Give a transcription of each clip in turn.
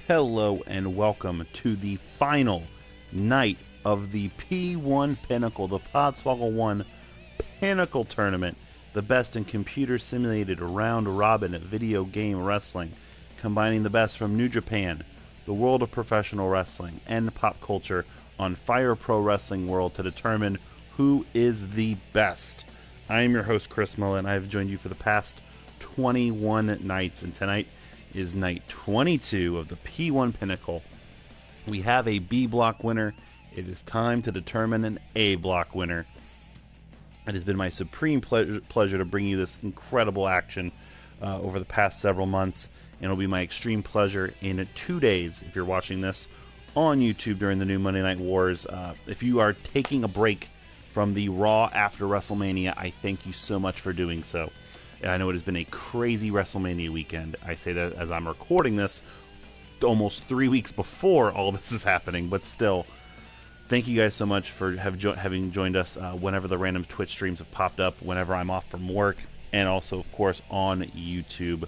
Hello and welcome to the final night of the P1 Pinnacle, the Podswoggle 1 Pinnacle Tournament, the best in computer simulated round-robin video game wrestling, combining the best from New Japan, the world of professional wrestling, and pop culture on Fire Pro Wrestling World to determine who is the best. I am your host, Chris Mullen. I have joined you for the past 21 nights, and tonight is night 22 of the P1 Pinnacle. We have a B block winner. It is time to determine an A block winner. It has been my supreme pleasure to bring you this incredible action over the past several months, and it'll be my extreme pleasure in 2 days if you're watching this on YouTube during the new Monday Night Wars. If you are taking a break from the Raw after WrestleMania, I thank you so much for doing so. And I know it has been a crazy WrestleMania weekend. I say that as I'm recording this almost 3 weeks before all this is happening, but still, thank you guys so much for having joined us whenever the random Twitch streams have popped up, whenever I'm off from work, and also, of course, on YouTube.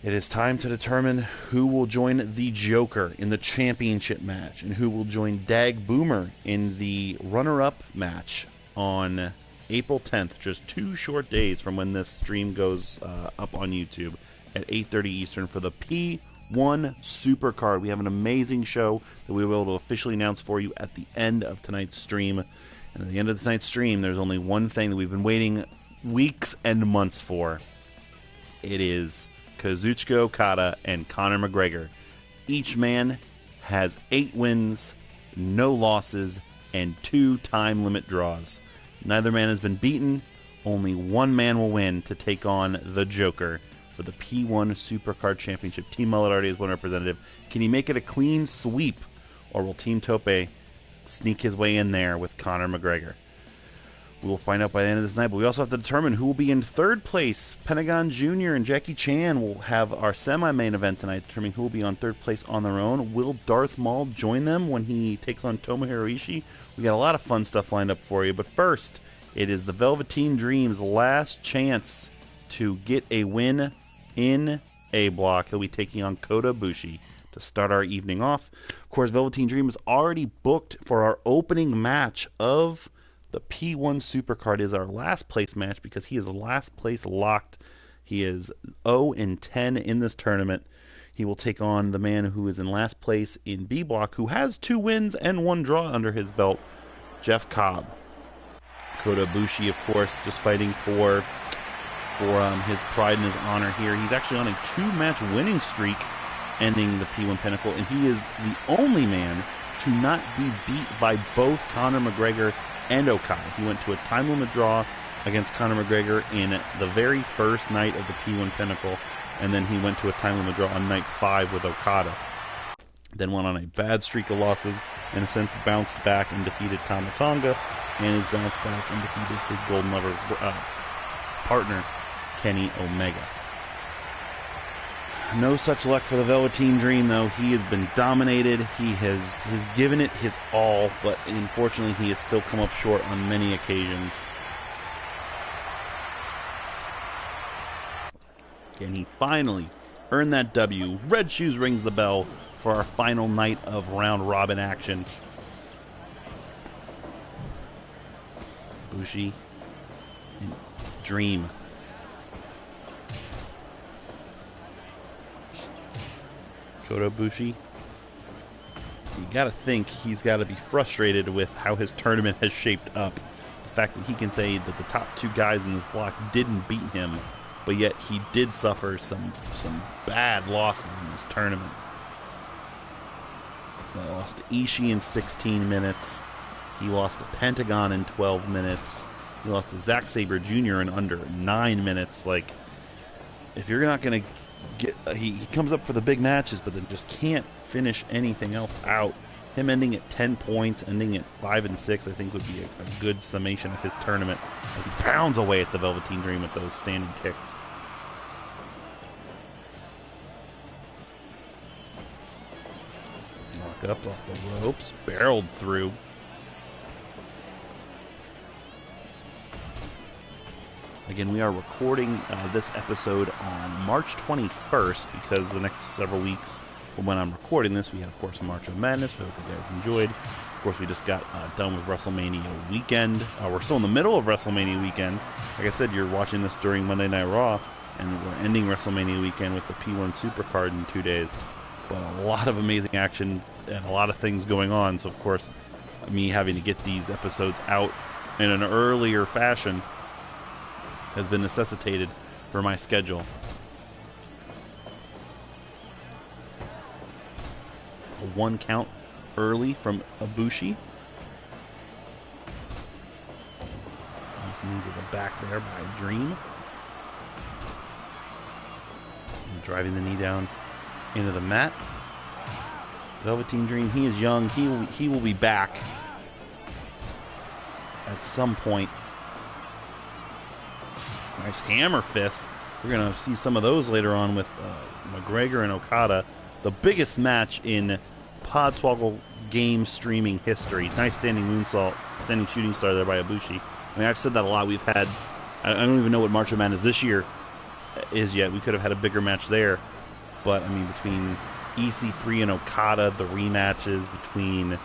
It is time to determine who will join the Joker in the championship match and who will join Dag Boomer in the runner-up match on April 10th, just 2 short days from when this stream goes up on YouTube at 8:30 Eastern for the P1 Supercard. We have an amazing show that we will be able to officially announce for you at the end of tonight's stream. And at the end of tonight's stream, there's only one thing that we've been waiting weeks and months for. It is Kazuchika Okada and Conor McGregor. Each man has 8 wins, no losses, and 2 time limit draws. Neither man has been beaten. Only one man will win to take on the Joker for the P1 Supercard Championship. Team Mullet already has one representative. Can he make it a clean sweep, or will Team Tope sneak his way in there with Conor McGregor? We will find out by the end of this night, but we also have to determine who will be in third place. Pentagon Jr. and Jackie Chan will have our semi-main event tonight, determining who will be on third place on their own. Will Darth Maul join them when he takes on Tomohiro Ishii? We got a lot of fun stuff lined up for you, but first, it is the Velveteen Dream's last chance to get a win in A block. He'll be taking on Kota Ibushi to start our evening off. Of course, Velveteen Dream is already booked for our opening match of the P1 Supercard. Is our last place match because he is last place locked. He is 0-10 in this tournament. He will take on the man who is in last place in B block, who has 2 wins and 1 draw under his belt, Jeff Cobb. Kota Ibushi, of course, just fighting for his pride and his honor here. He's actually on a 2-match winning streak, ending the P1 Pinnacle, and he is the only man to not be beat by both Conor McGregor and Okada. He went to a time limit draw against Conor McGregor in the very first night of the P1 Pinnacle, and then he went to a time limit draw on night 5 with Okada. Then went on a bad streak of losses, in a sense bounced back and defeated Tama Tonga, and has bounced back and defeated his Golden Lover partner, Kenny Omega. No such luck for the Velveteen Dream, though. He has been dominated. He has given it his all, but unfortunately he has still come up short on many occasions. And he finally earned that W. Red Shoes rings the bell for our final night of round-robin action. Ibushi and Dream. Kota Ibushi. You gotta think he's gotta be frustrated with how his tournament has shaped up. The fact that he can say that the top 2 guys in this block didn't beat him, but yet he did suffer some bad losses in this tournament. He lost to Ishii in 16 minutes. He lost to Pentagon in 12 minutes. He lost to Zack Sabre Jr. in under 9 minutes. Like, if you're not going to get... He comes up for the big matches, but then just can't finish anything else out. Him ending at 10 points, ending at 5-6, I think would be a good summation of his tournament. He pounds away at the Velveteen Dream with those standing kicks. Knock up off the ropes, barreled through. Again, we are recording this episode on March 21st because the next several weeks from when I'm recording this, we have, of course, March of Madness. We hope you guys enjoyed. Of course, we just got done with WrestleMania weekend. We're still in the middle of WrestleMania weekend. Like I said, you're watching this during Monday Night Raw, and we're ending WrestleMania weekend with the P1 Supercard in 2 days. But a lot of amazing action and a lot of things going on. So, of course, me having to get these episodes out in an earlier fashion has been necessitated for my schedule. A 1 count early from Ibushi. Nice knee to the back there by Dream. And driving the knee down into the mat. Velveteen Dream, he is young. He will be back at some point. Nice hammer fist. We're going to see some of those later on with McGregor and Okada. The biggest match in Podswoggle game streaming history. Nice standing moonsault, standing shooting star there by Ibushi. I mean, I've said that a lot. We've had, I don't even know what March of Madness this year is yet. We could have had a bigger match there. But, I mean, between EC3 and Okada, the rematches between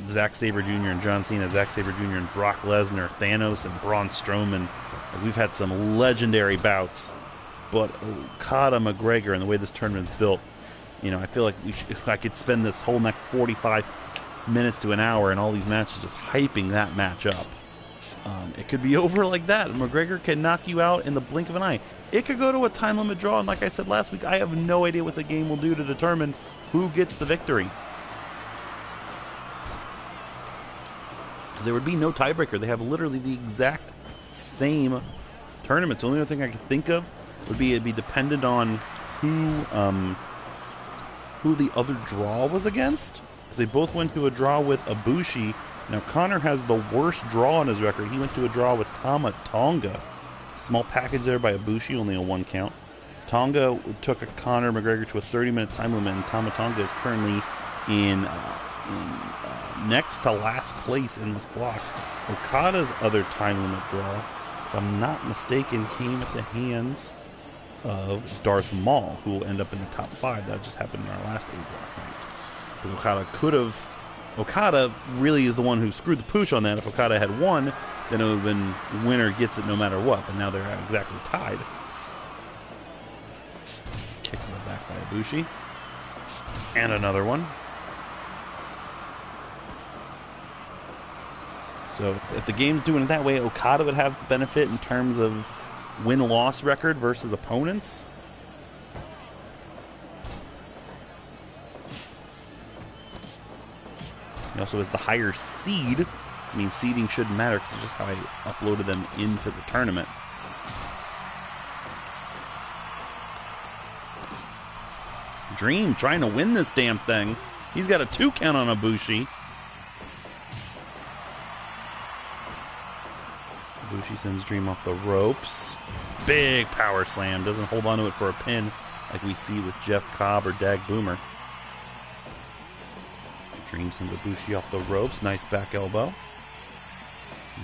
Zack Sabre Jr. and John Cena, Zack Sabre Jr. and Brock Lesnar, Thanos and Braun Strowman. We've had some legendary bouts. But Okada, McGregor, and the way this tournament is built, you know, I feel like I could spend this whole next 45 minutes to an hour in all these matches just hyping that match up. It could be over like that. McGregor can knock you out in the blink of an eye. It could go to a time limit draw, and like I said last week, I have no idea what the game will do to determine who gets the victory. Because there would be no tiebreaker. They have literally the exact same tournaments. The only other thing I could think of would be it'd be dependent on who the other draw was against. Because they both went to a draw with Ibushi. Now Connor has the worst draw on his record. He went to a draw with Tama Tonga. Small package there by Ibushi, only a 1 count. Tonga took a Conor McGregor to a 30-minute time limit, and Tama Tonga is currently in next to last place in this block. Okada's other time limit draw, if I'm not mistaken, came at the hands of Darth Maul, who will end up in the top 5. That just happened in our last A-block night. But Okada really is the one who screwed the pooch on that. If Okada had won, then it would have been winner gets it no matter what. But now they're exactly tied. Kick in the back by Ibushi. And another one. So if the game's doing it that way, Okada would have benefit in terms of win-loss record versus opponents. He also has the higher seed. I mean, seeding shouldn't matter because it's just how I uploaded them into the tournament. Dream trying to win this damn thing. He's got a 2 count on Ibushi. Ibushi sends Dream off the ropes. Big power slam. Doesn't hold on to it for a pin like we see with Jeff Cobb or Dag Boomer. Dream sends Ibushi off the ropes. Nice back elbow.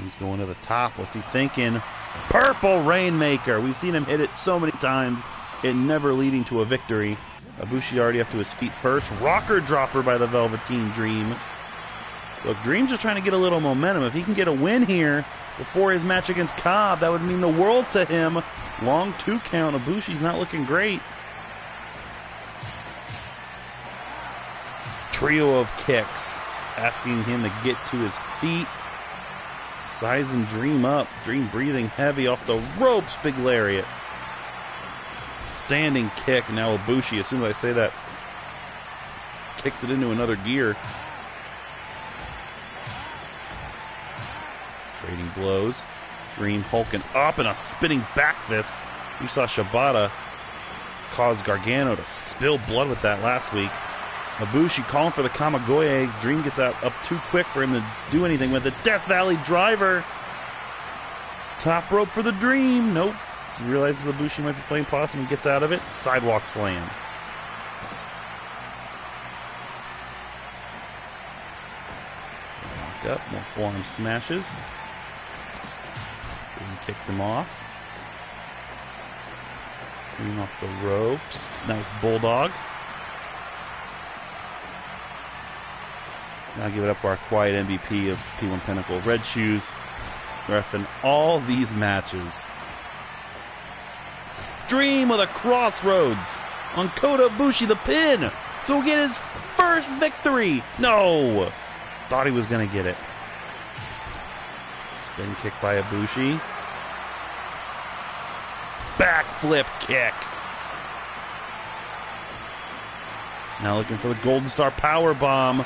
He's going to the top. What's he thinking? Purple Rainmaker. We've seen him hit it so many times, it never leading to a victory. Ibushi already up to his feet first. Rocker dropper by the Velveteen Dream. Look, Dream's just trying to get a little momentum. If he can get a win here before his match against Cobb, that would mean the world to him. Long 2 count. Ibushi's not looking great. Trio of kicks, asking him to get to his feet. Sizing Dream up. Dream breathing heavy off the ropes. Big lariat. Standing kick. Now Ibushi, as soon as I say that, kicks it into another gear. Trading blows. Dream hulking up and a spinning back fist. We saw Shibata cause Gargano to spill blood with that last week. Ibushi calling for the Kamigoye. Dream gets out up too quick for him to do anything with it. Death Valley driver. Top rope for the Dream. Nope. He realizes Ibushi might be playing possum and gets out of it. Sidewalk slam. Lock up. More forearm smashes. kicks him off. Dream off the ropes. Nice bulldog. Now give it up for our quiet MVP of P1 Pinnacle. Red Shoes reffing all these matches. Dream with a crossroads on Kota Ibushi, the pin. Go get his first victory. No. Thought he was going to get it. Spin kick by Ibushi. Backflip kick. Now looking for the Golden Star Power Bomb.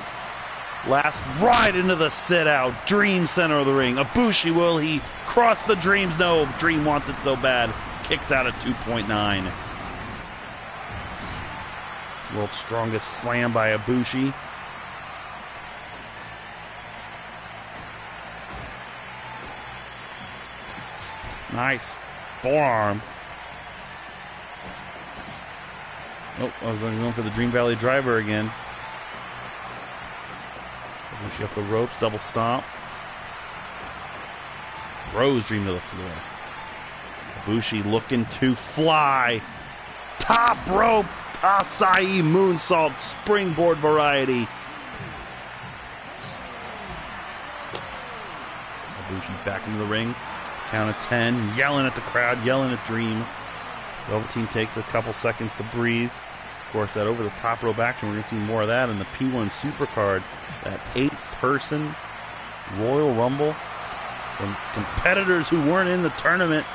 Last right into the sit out. Dream center of the ring. Ibushi, will he cross the Dreams? No. Dream wants it so bad. Kicks out at 2.9. World's strongest slam by Ibushi. Nice forearm. Oh, I was going for the Dream Valley driver again. Ibushi up the ropes, double stomp. Throws Dream to the floor. Ibushi looking to fly. Top rope, Asai moonsault, springboard variety. Ibushi back into the ring. Count of 10, yelling at the crowd, yelling at Dream. Velveteen takes a couple seconds to breathe. Of course, that over-the-top rope action, we're going to see more of that in the P1 Supercard. That 8-person Royal Rumble from competitors who weren't in the tournament.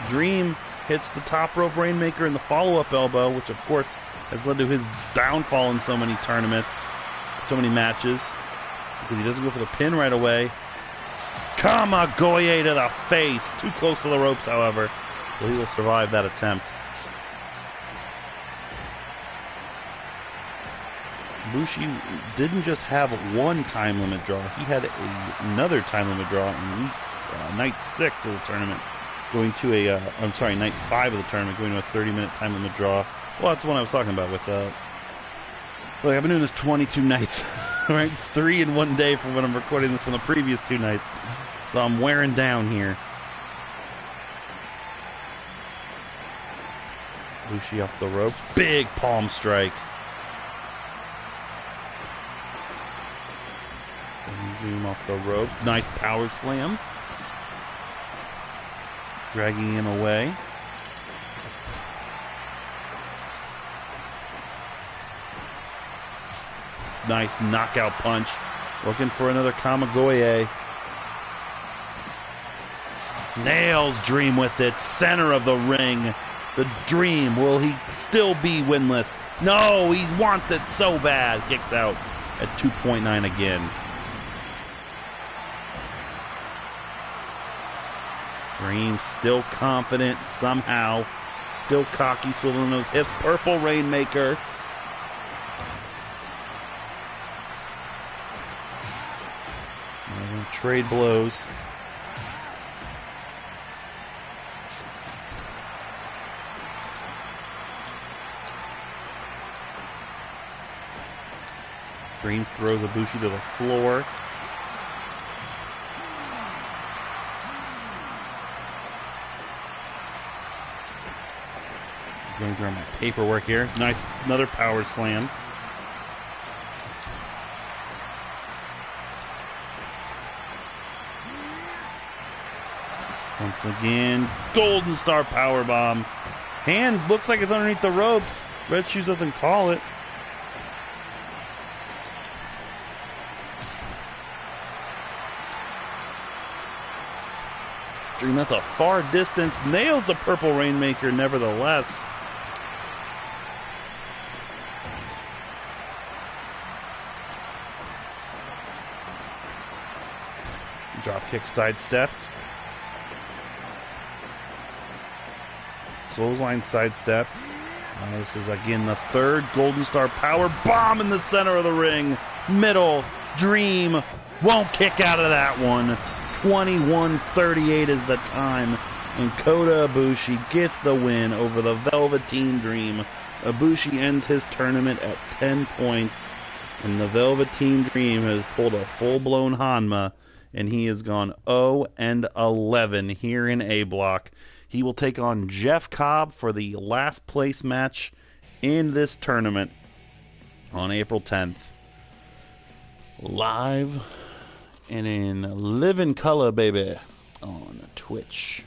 Dream hits the top rope Rainmaker in the follow-up elbow, which, of course, has led to his downfall in so many tournaments, so many matches, because he doesn't go for the pin right away. Kamagoye to the face. Too close to the ropes, however. So he will survive that attempt. Ibushi didn't just have one time limit draw. He had another time limit draw in night 6 of the tournament, going to a, night 5 of the tournament, going to a 30-minute time limit draw. Well, that's the one I was talking about with, look, I've been doing this 22 nights, right? 3 in one day from when I'm recording this from the previous 2 nights. So I'm wearing down here. Ibushi off the rope. Big palm strike. Zoom off the rope. Nice power slam. Dragging him away. Nice knockout punch. Looking for another Kamagoye. Nails Dream with it. Center of the ring. The Dream. Will he still be winless? No, he wants it so bad. Kicks out at 2.9 again. Dream still confident somehow. Still cocky, swiveling those hips. Purple Rainmaker. Trade blows. Dream throws Ibushi to the floor. Going through my paperwork here. Nice, another power slam. Once again, Golden Star Powerbomb. Hand looks like it's underneath the ropes. Red Shoes doesn't call it. Dream, that's a far distance. Nails the Purple Rainmaker nevertheless. Dropkick sidestepped. Clothesline sidestepped. This is again the third Golden Star Power Bomb in the center of the ring. Middle. Dream won't kick out of that one. 21:38 is the time. And Kota Ibushi gets the win over the Velveteen Dream. Ibushi ends his tournament at 10 points. And the Velveteen Dream has pulled a full-blown Hanma and he has gone 0-11 here in A block. He will take on Jeff Cobb for the last place match in this tournament on April 10th. Live and in living color, baby, on Twitch.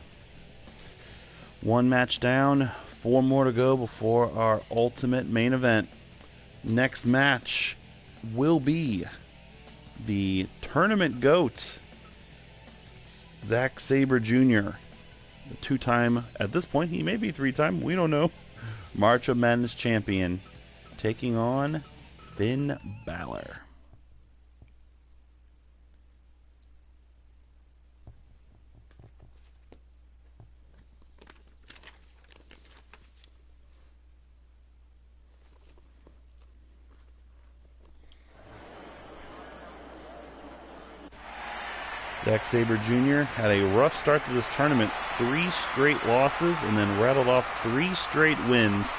One match down, 4 more to go before our ultimate main event. Next match will be the tournament GOAT, Zack Sabre Jr., the 2-time, at this point, he may be 3-time, we don't know, March of Madness champion, taking on Finn Balor. Zack Sabre Jr. had a rough start to this tournament. 3 straight losses and then rattled off 3 straight wins.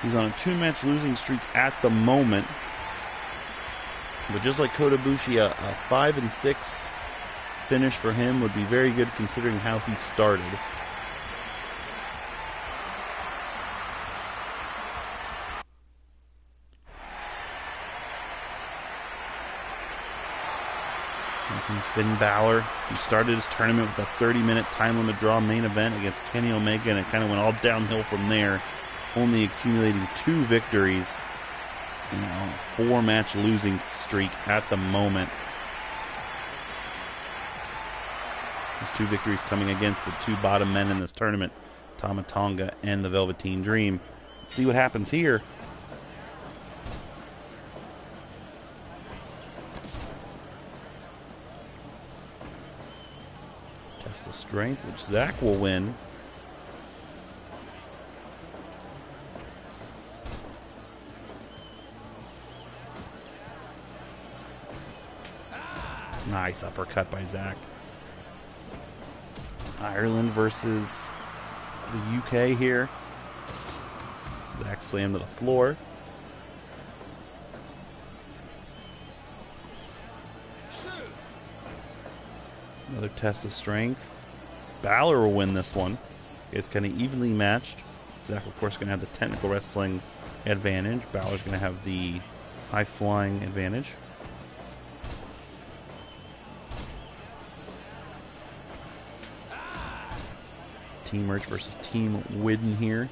He's on a 2-match losing streak at the moment. But just like Kota Ibushi, a 5-6 finish for him would be very good considering how he started. Finn Balor, who started his tournament with a 30-minute time limit draw main event against Kenny Omega, and it kind of went all downhill from there, only accumulating 2 victories in a 4-match losing streak at the moment. These 2 victories coming against the 2 bottom men in this tournament, Tama Tonga and the Velveteen Dream. Let's see what happens here. Test of strength, which Zack will win. Nice uppercut by Zack. Ireland versus the UK here. Zack slammed to the floor. Another test of strength. Balor will win this one. It's kind of evenly matched. Zack, of course, going to have the technical wrestling advantage. Balor's going to have the high-flying advantage. Team Merch versus Team Widden here.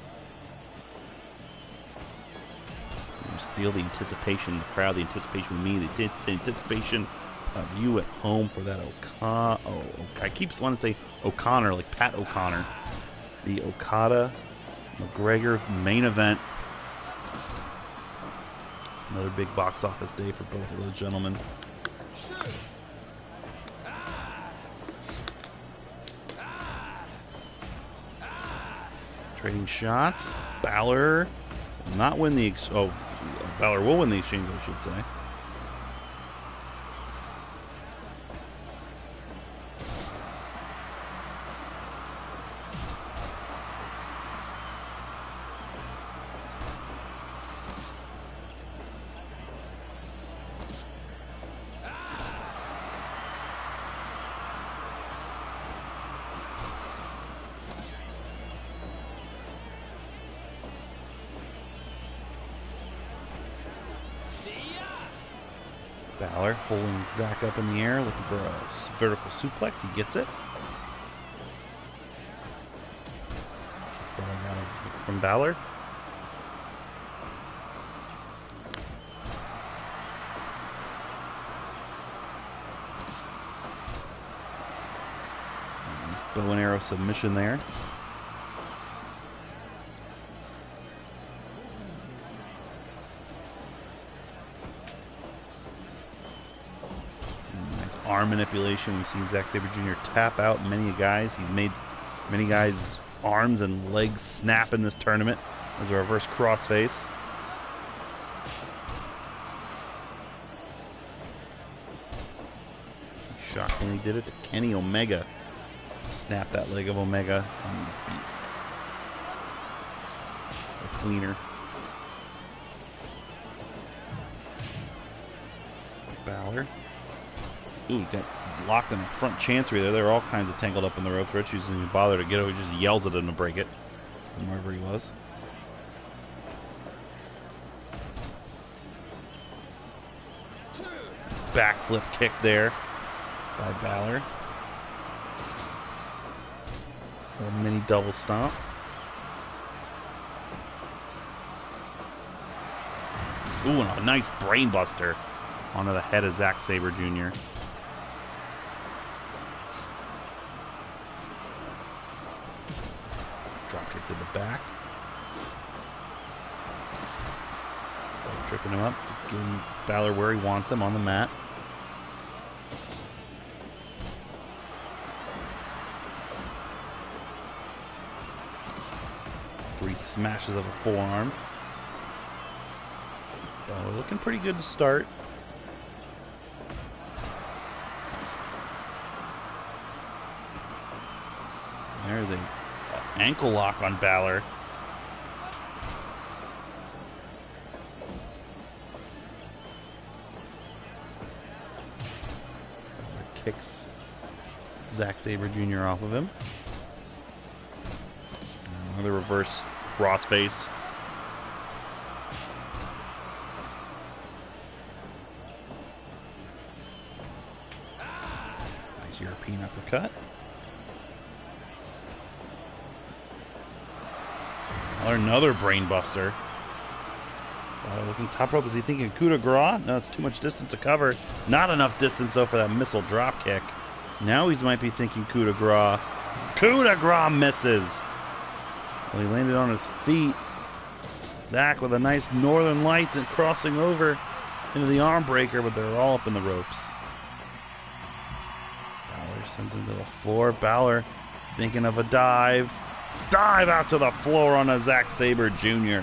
You just feel the anticipation, the crowd, the anticipation with me, the anticipation of you at home for that I keep wanting to say O'Connor, like Pat O'Connor. The Okada McGregor main event. Another big box office day for both of those gentlemen. Trading shots. Balor will not win the Balor will win the exchange, I should say. Balor holding Zack up in the air, looking for a vertical suplex. He gets it. Falling out from Balor. Nice bow and arrow submission there. Arm manipulation. We've seen Zack Sabre Jr. tap out many guys. He's made many guys' arms and legs snap in this tournament. There's a reverse crossface. Shockingly did it to Kenny Omega. Snapped that leg of Omega and beat the cleaner. Balor. Ooh, got locked in a front chancery there. They're all kinds of tangled up in the rope. Rich doesn't even bother to get over. He just yells at him to break it from wherever he was. Backflip kick there by Balor. A mini double stomp. Ooh, and a nice brain buster onto the head of Zack Sabre Jr. Drop kick to the back. Tripping him up, getting Balor where he wants him on the mat. Three smashes of a forearm. Balor looking pretty good to start. There's an ankle lock on Balor. Kicks Zack Sabre Jr. off of him. Another reverse crossface. Nice European uppercut. Another brain buster. Looking top rope. Is he thinking coup de grace? No, it's too much distance to cover. Not enough distance, though, for that missile drop kick. Now he might be thinking coup de grace. Coup de grace misses. Well, he landed on his feet. Zack with a nice Northern Lights and crossing over into the arm breaker, but they're all up in the ropes. Balor sends him to the floor. Balor thinking of a dive. Dive out to the floor on a Zack Sabre Jr.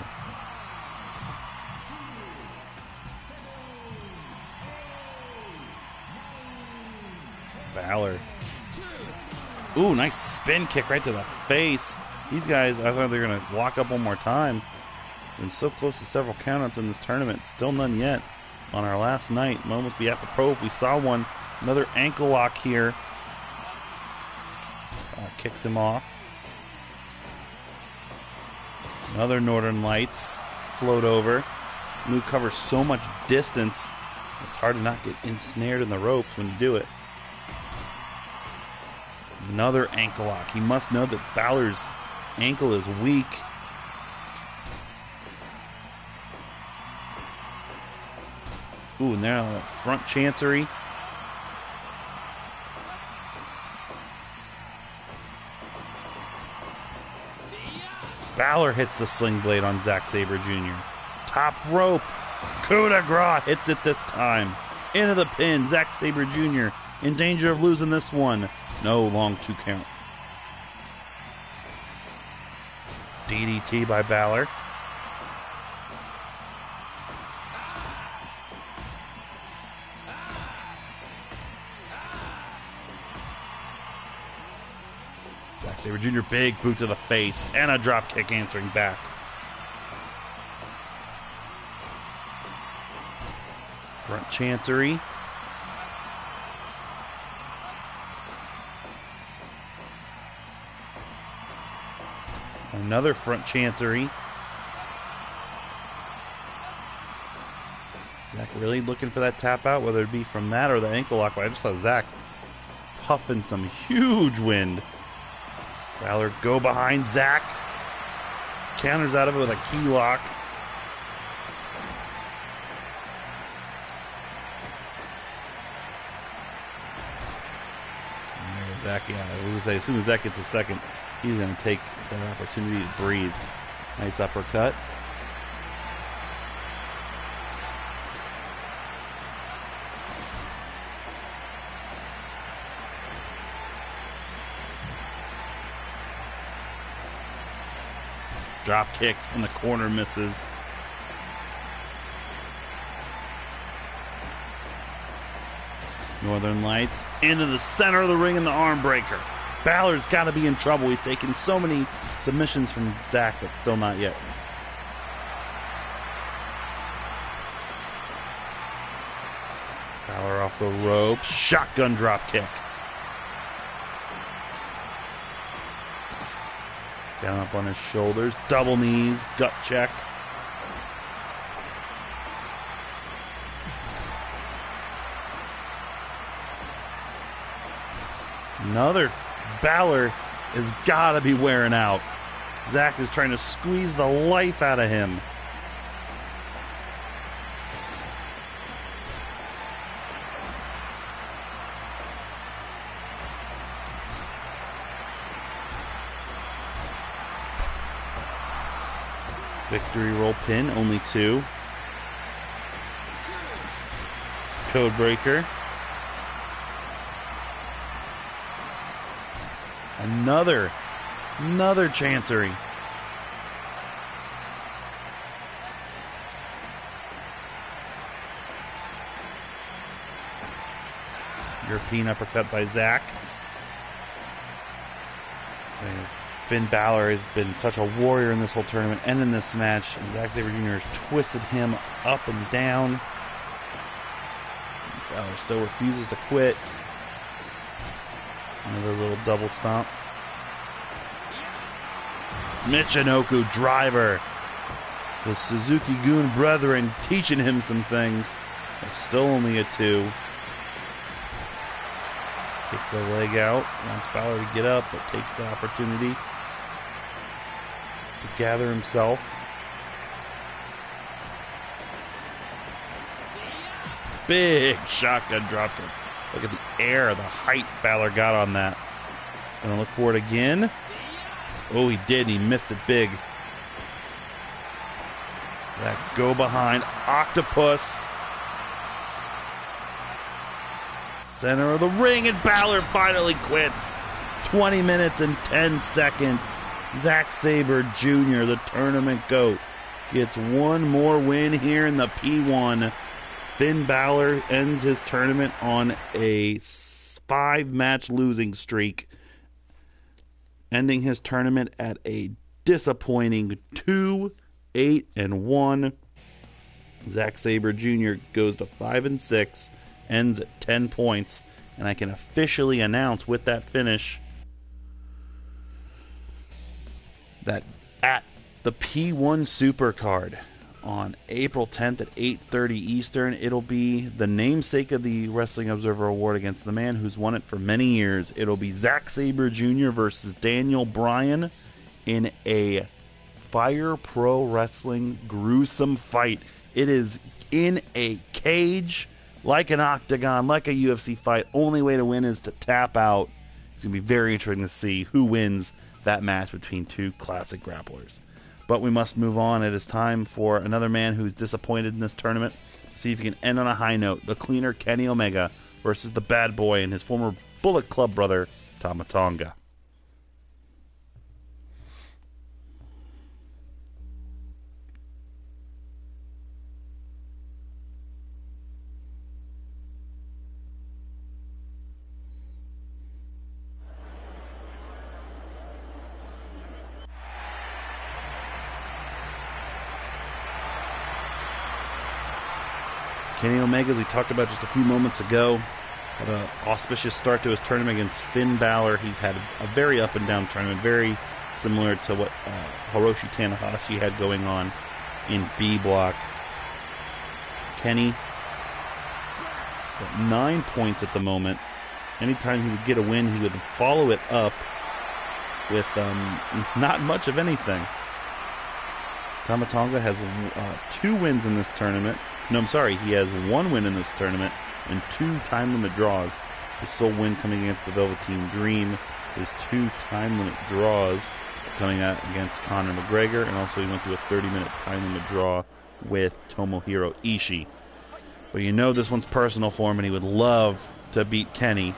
Balor. Ooh, nice spin kick right to the face. These guys, I thought they were going to lock up one more time. Been so close to several countouts in this tournament. Still none yet on our last night. Might almost be apropos if we saw one. Another ankle lock here. Kicks him off. Another Northern Lights. Float over. Move covers so much distance. It's hard to not get ensnared in the ropes when you do it. Another ankle lock. He must know that Balor's ankle is weak. Ooh, and now front chancery. Balor hits the sling blade on Zack Sabre Jr. Top rope. Coup de grace hits it this time. Into the pin. Zack Sabre Jr. in danger of losing this one. No, long 2 count. DDT by Balor. Zack Sabre Jr. big boot to the face and a drop kick answering back. Front chancery. Another front chancery. Zack really looking for that tap out, whether it be from that or the ankle lock. But I just saw Zack puffing some huge wind. Balor go behind Zack. Counters out of it with a key lock. And there's Zack, yeah, I was going to say, as soon as Zack gets a second, he's going to take that opportunity to breathe. Nice uppercut. Drop kick in the corner misses. Northern Lights into the center of the ring in the arm breaker. Balor's got to be in trouble. He's taken so many submissions from Zack, but still not yet. Balor off the ropes. Shotgun drop kick. Down up on his shoulders. Double knees. Gut check. Another. Balor has got to be wearing out. Zach is trying to squeeze the life out of him. Victory roll pin, only 2. Code breaker. Another chancery. European uppercut by Zach. Finn Balor has been such a warrior in this whole tournament and in this match. And Zack Sabre Jr. has twisted him up and down. Balor still refuses to quit. Another little double stomp. Michinoku driver. The Suzuki Gun brethren teaching him some things. It's still only a 2. Takes the leg out. Wants Balor to get up, but takes the opportunity to gather himself. Big shotgun dropkick. Look at the air, the height Balor got on that. Gonna look for it again. Oh, he did, and he missed it big. That go behind octopus. Center of the ring, and Balor finally quits. 20 minutes and 10 seconds. Zack Sabre Jr., the tournament GOAT, gets one more win here in the P1. Finn Balor ends his tournament on a 5-match losing streak, ending his tournament at a disappointing 2-8-1. Zack Sabre Jr. goes to 5-6, ends at 10 points, and I can officially announce with that finish that at the P1 Supercard on April 10th at 8:30 Eastern, it'll be the namesake of the Wrestling Observer Award against the man who's won it for many years. It'll be Zack Sabre Jr. versus Daniel Bryan in a Fire Pro Wrestling gruesome fight. It is in a cage, like an octagon, like a UFC fight. Only way to win is to tap out. It's going to be very interesting to see who wins that match between two classic grapplers. But we must move on. It is time for another man who's disappointed in this tournament. See if he can end on a high note. The cleaner Kenny Omega versus the bad boy and his former Bullet Club brother, Tama Tonga. Kenny Omega, we talked about just a few moments ago, had an auspicious start to his tournament against Finn Balor. He's had a very up and down tournament, very similar to what Hiroshi Tanahashi had going on in B Block. Kenny is at 9 points at the moment. Anytime he would get a win, he would follow it up with not much of anything. Tama Tonga has 2 wins in this tournament. No, I'm sorry. He has 1 win in this tournament and 2 time limit draws. His sole win coming against the Velveteen Dream. His 2 time limit draws coming out against Conor McGregor, and also he went through a 30-minute time limit draw with Tomohiro Ishii. But you know this one's personal for him, and he would love to beat Kenny.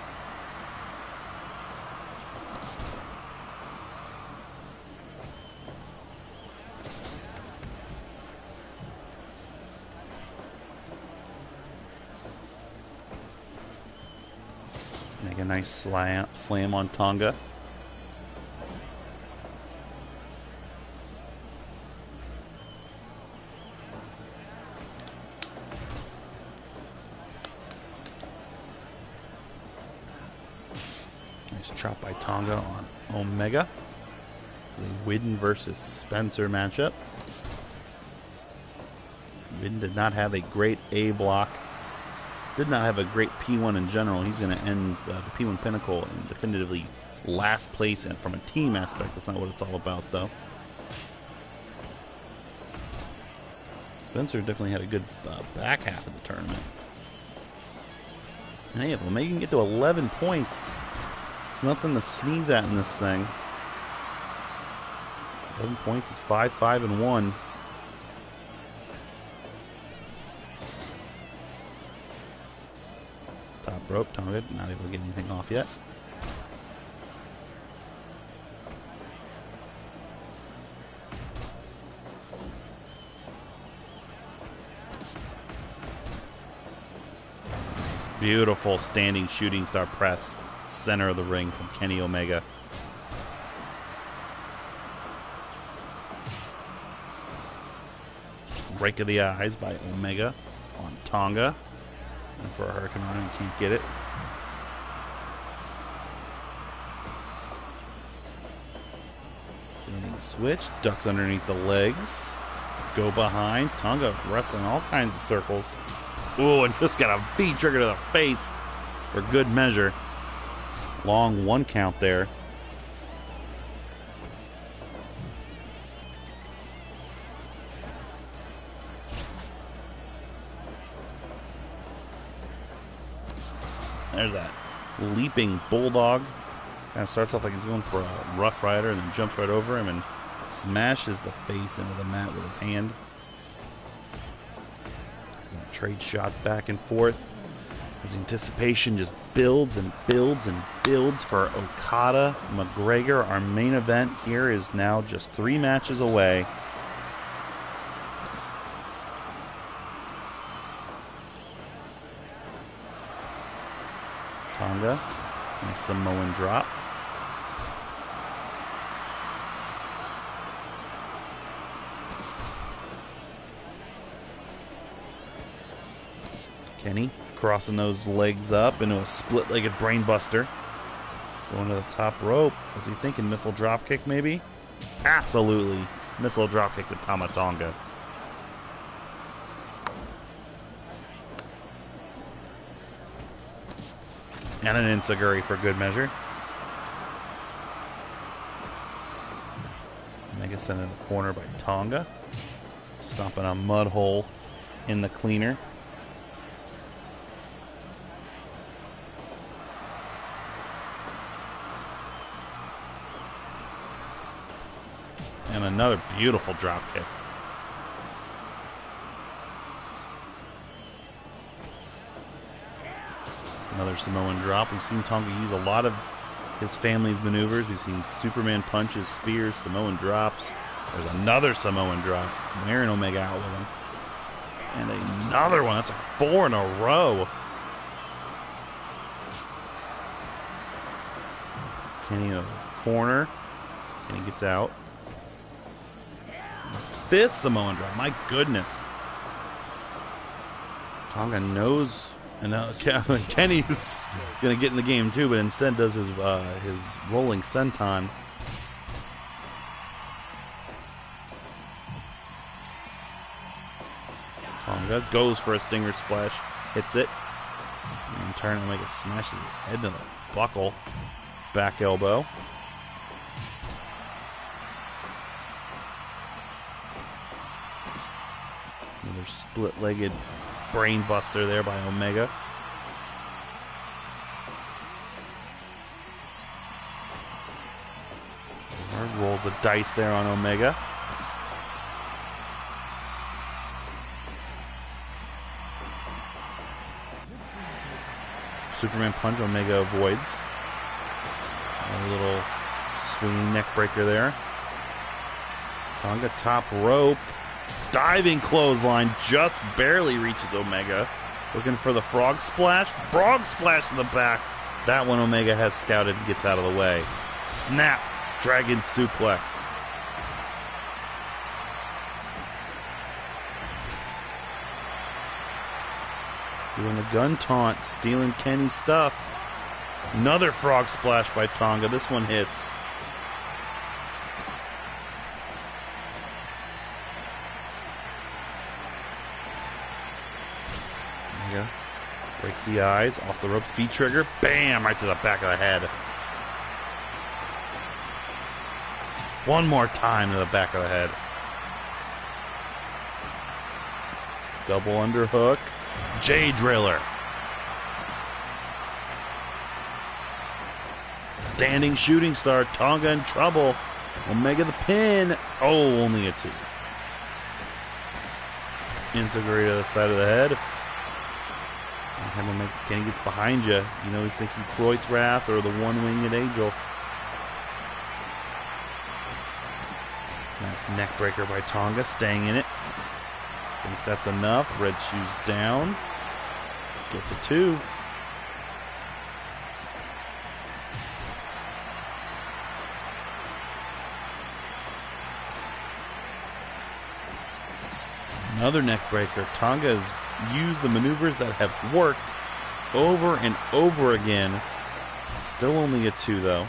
Make a nice slam on Tonga. Nice chop by Tonga on Omega. The Widden versus Spencer matchup. Widden did not have a great A block. Did not have a great P1 in general. He's going to end the P1 Pinnacle in definitively last place, and from a team aspect, that's not what it's all about, though. Spencer definitely had a good back half of the tournament. Hey, if Omega can get to 11 points, it's nothing to sneeze at in this thing. 11 points is 5-5-1. Top rope, Tonga not able to get anything off yet. Nice, beautiful standing shooting star press, center of the ring from Kenny Omega. Rake of the eyes by Omega on Tonga. And for a Hurricane Run, he can't get it. Switch, ducks underneath the legs. Go behind. Tonga wrestling all kinds of circles. Ooh, and just got a V trigger to the face for good measure. Long 1 count there. There's that leaping bulldog. Kind of starts off like he's going for a Rough Rider and then jumps right over him and smashes the face into the mat with his hand. He's going to trade shots back and forth. His anticipation just builds and builds and builds for Okada McGregor. Our main event here is now just 3 matches away. Tonga, nice Samoan drop. Kenny crossing those legs up into a split-legged brainbuster. Going to the top rope. Was he thinking missile dropkick maybe? Absolutely. Missile dropkick to Tama Tonga. And an Enziguri for good measure. Omega sent in the corner by Tonga. Stomping a mud hole in the cleaner. And another beautiful drop kick. Another Samoan drop. We've seen Tonga use a lot of his family's maneuvers. We've seen Superman punches, spears, Samoan drops. There's another Samoan drop. Wearing Omega out with him. And another one. That's like 4 in a row. It's Kenny in the corner. And he gets out. 5th Samoan drop. My goodness. Tonga knows. And now Kenny's going to get in the game too, but instead does his rolling senton. Tonga goes for a stinger splash, hits it. And in turn, Omega smashes his head into the buckle. Back elbow. Another split-legged brain buster there by Omega. Rolls the dice there on Omega. Superman punch, Omega avoids. A little swinging neck breaker there. Tonga top rope. Diving clothesline, just barely reaches Omega. Looking for the frog splash. Frog splash in the back. That one Omega has scouted and gets out of the way. Snap. Dragon suplex. Doing a gun taunt. Stealing Kenny's stuff. Another frog splash by Tonga. This one hits. Omega breaks the eyes, off the ropes, V-trigger, bam, right to the back of the head. One more time to the back of the head. Double underhook, J-driller. Standing shooting star, Tonga in trouble. Omega the pin. Oh, only a 2. Integrate to the side of the head. Kenny gets behind you. You know he's thinking Croyd's Wrath or the one-winged angel. Nice neck breaker by Tonga, staying in it. Thinks that's enough. Red shoes down. Gets a 2. Another neck breaker. Tonga has used the maneuvers that have worked over and over again. Still only a 2, though.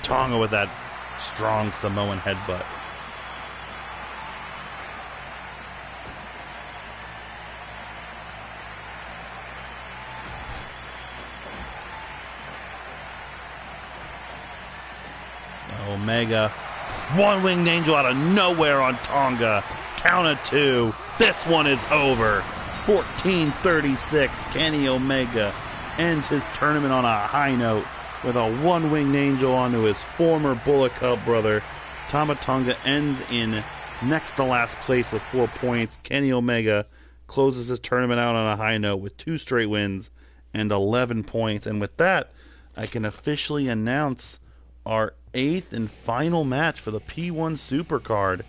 Tonga with that strong Samoan headbutt. Omega, one-winged angel out of nowhere on Tonga. Count of 2. This one is over. 14:36. Kenny Omega ends his tournament on a high note with a one-winged angel onto his former Bullet Club brother. Tama Tonga ends in next to last place with 4 points. Kenny Omega closes his tournament out on a high note with 2 straight wins and 11 points. And with that, I can officially announce our 8th and final match for the P1 Supercard.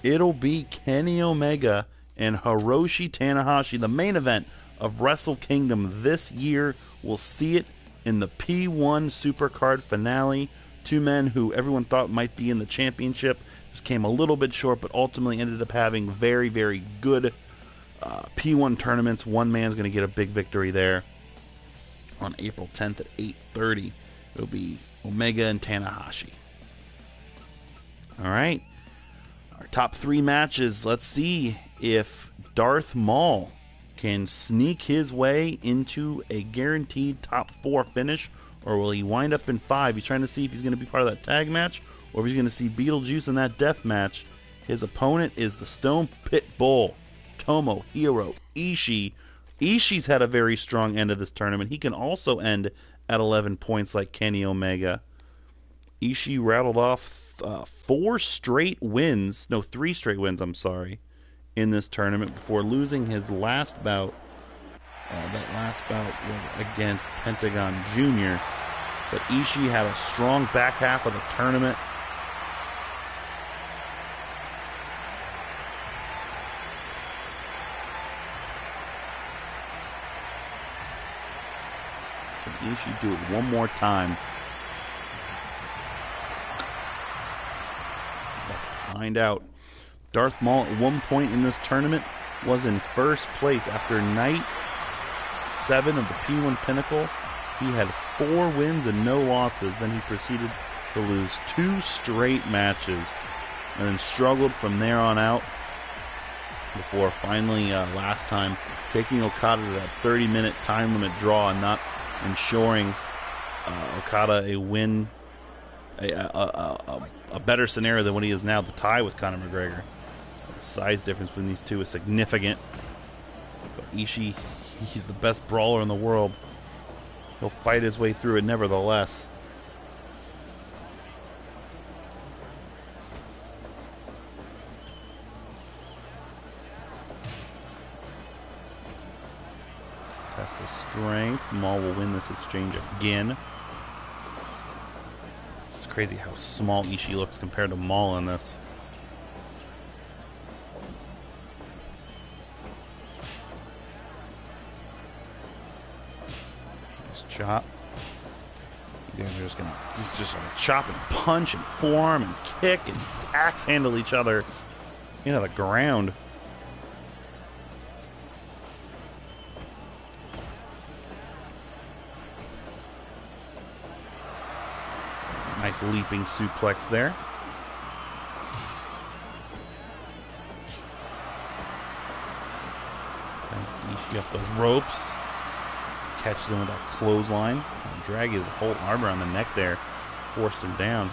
It'll be Kenny Omega and Hiroshi Tanahashi, the main event of Wrestle Kingdom this year. We'll see it in the P1 Supercard finale. 2 men who everyone thought might be in the championship. Just came a little bit short, but ultimately ended up having very, very good P1 tournaments. One man's going to get a big victory there on April 10th at 8:30. It'll be Omega and Tanahashi. All right. Our top 3 matches. Let's see if Darth Maul can sneak his way into a guaranteed top 4 finish, or will he wind up in 5? He's trying to see if he's going to be part of that tag match, or if he's going to see Beetlejuice in that death match. His opponent is the Stone Pit Bull, Tomohiro Ishii. Ishii's had a very strong end of this tournament. He can also end at 11 points like Kenny Omega. Ishii rattled off 3 straight wins, I'm sorry, in this tournament before losing his last bout. That last bout was against Pentagon Jr. But Ishii had a strong back half of the tournament. Can Ishii do it one more time? Find out. Darth Maul at one point in this tournament was in first place after night 7 of the P1 Pinnacle. He had 4 wins and no losses. Then he proceeded to lose 2 straight matches and then struggled from there on out before finally last time taking Okada to that 30-minute time limit draw and not ensuring Okada a win, a better scenario than what he is now, the tie with Conor McGregor. The size difference between these two is significant. But Ishii, he's the best brawler in the world. He'll fight his way through it nevertheless. Test of strength. Maul will win this exchange again. It's crazy how small Ishii looks compared to Maul in this. Nice chop. These guys are just gonna chop and punch and forearm and kick and axe handle each other Into the ground. Nice leaping suplex there. Ishii off the ropes. Catches him with that clothesline. Drag his whole arm around the neck there. Forced him down.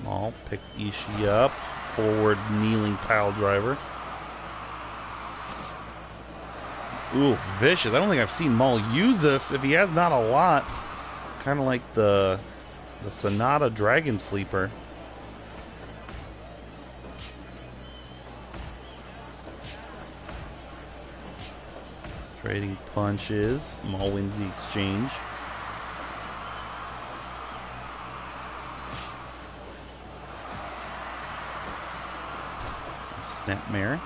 Maul picks Ishii up. Forward kneeling pile driver. Ooh, vicious. I don't think I've seen Maul use this. If he has, not a lot. Kind of like the Sonata Dragon Sleeper. Trading punches. Maul wins the exchange. Snapmare.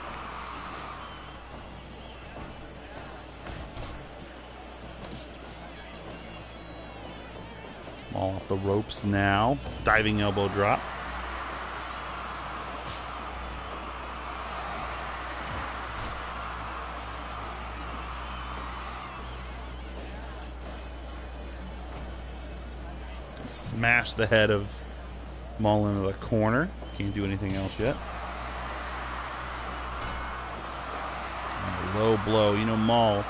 Maul off the ropes now. Diving elbow drop. Smash the head of Maul into the corner. Can't do anything else yet. And a low blow. You know, Maul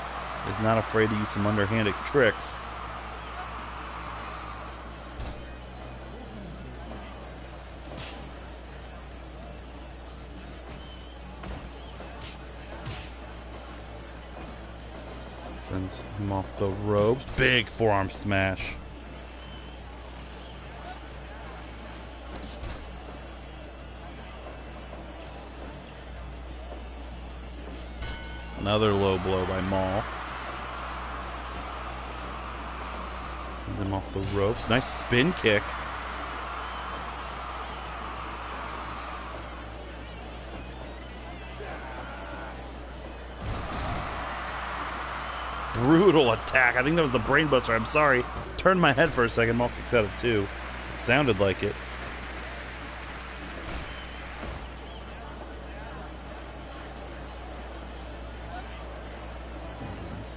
is not afraid to use some underhanded tricks. Sends him off the ropes. Big forearm smash. Another low blow by Maul. Sends him off the ropes. Nice spin kick. Brutal attack. I think that was the brainbuster. I'm sorry. Turned my head for a second. Maul kicks out of two. It sounded like it.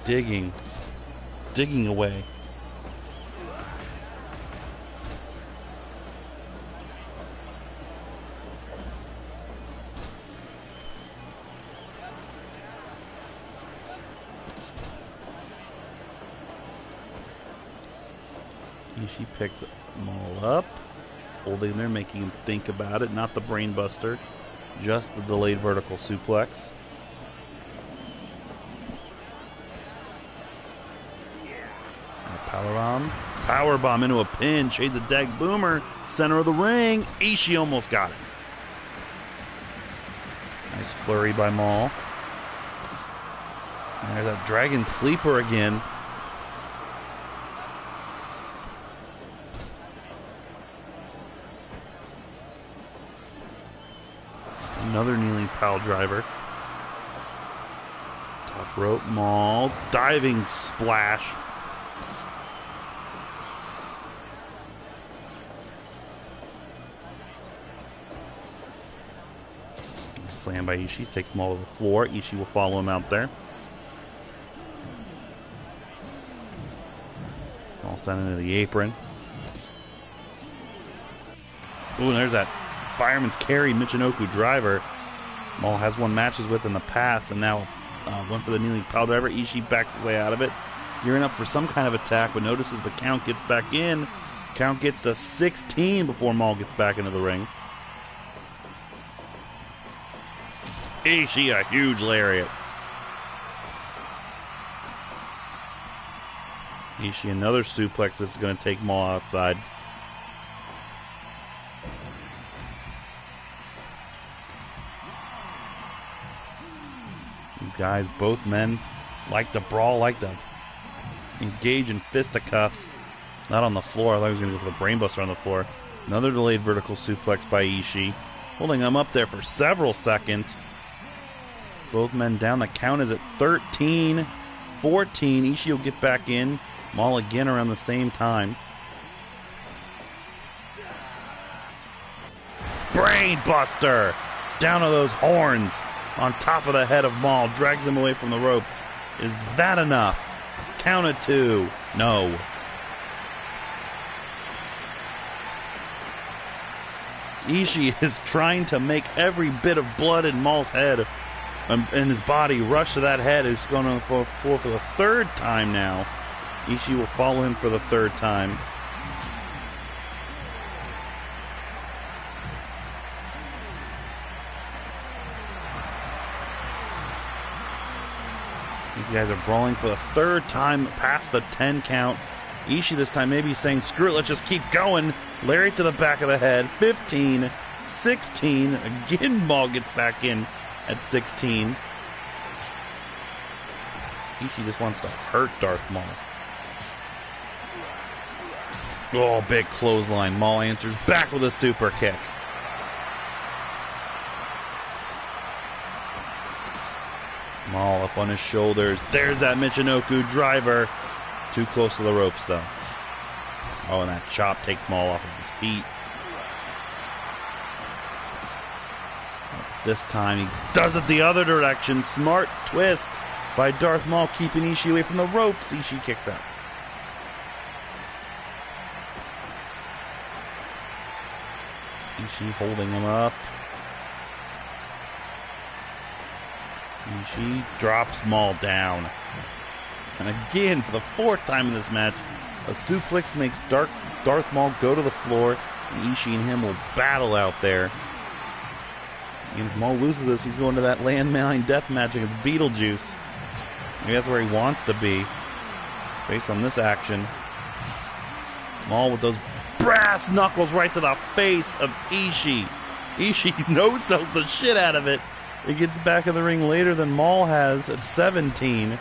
Digging away. Ishii picks Maul up, holding there, making him think about it. Not the brainbuster, just the delayed vertical suplex. Powerbomb into a pin. Shade the Dag Boomer. Center of the ring. Ishii almost got it. Nice flurry by Maul. And there's that Dragon Sleeper again. Another kneeling pile driver. Top rope Maul. Diving splash. Slam by Ishii, takes Maul to the floor. Ishii will follow him out there. Maul sent into the apron. Ooh, and there's that Fireman's Carry Michinoku driver. Maul has won matches with in the past, and now went for the kneeling pile driver. Ishii backs his way out of it, gearing up for some kind of attack, but notices the count gets back in. Count gets to 16 before Maul gets back into the ring. Ishii, a huge lariat. Ishii, another suplex that's going to take Maul outside. These guys, both men, like to brawl, like to engage in fisticuffs. Not on the floor. I thought he was going to go for the brainbuster on the floor. Another delayed vertical suplex by Ishii, holding him up there for several seconds. Both men down. The count is at 13, 14. Ishii will get back in. Maul again around the same time. brain buster. Down to those horns on top of the head of Maul. Drags him away from the ropes. Is that enough? Count it 2. No. Ishii is trying to make every bit of blood in Maul's head and his body rush to that head. He's going on the floor for the 3rd time now. Ishii will follow him for the 3rd time. These guys are brawling for the 3rd time past the 10 count. Ishii this time maybe saying, screw it, let's just keep going. Lariat to the back of the head. 15, 16. Again, Maul gets back in at 16. Ishii just wants to hurt Darth Maul. Oh, big clothesline. Maul answers back with a super kick. Maul up on his shoulders. There's that Michinoku driver. Too close to the ropes, though. Oh, and that chop takes Maul off of his feet. This time he does it the other direction. Smart twist by Darth Maul, keeping Ishii away from the ropes. Ishii kicks out. Ishii holding him up. Ishii drops Maul down. And again, for the 4th time in this match, a suplex makes Darth Maul go to the floor, and Ishii and him will battle out there. And if Maul loses this, he's going to that landmine death match against Beetlejuice. Maybe that's where he wants to be, based on this action. Maul with those brass knuckles right to the face of Ishii. Ishii no-sells the shit out of it. It gets back in the ring later than Maul has at 17.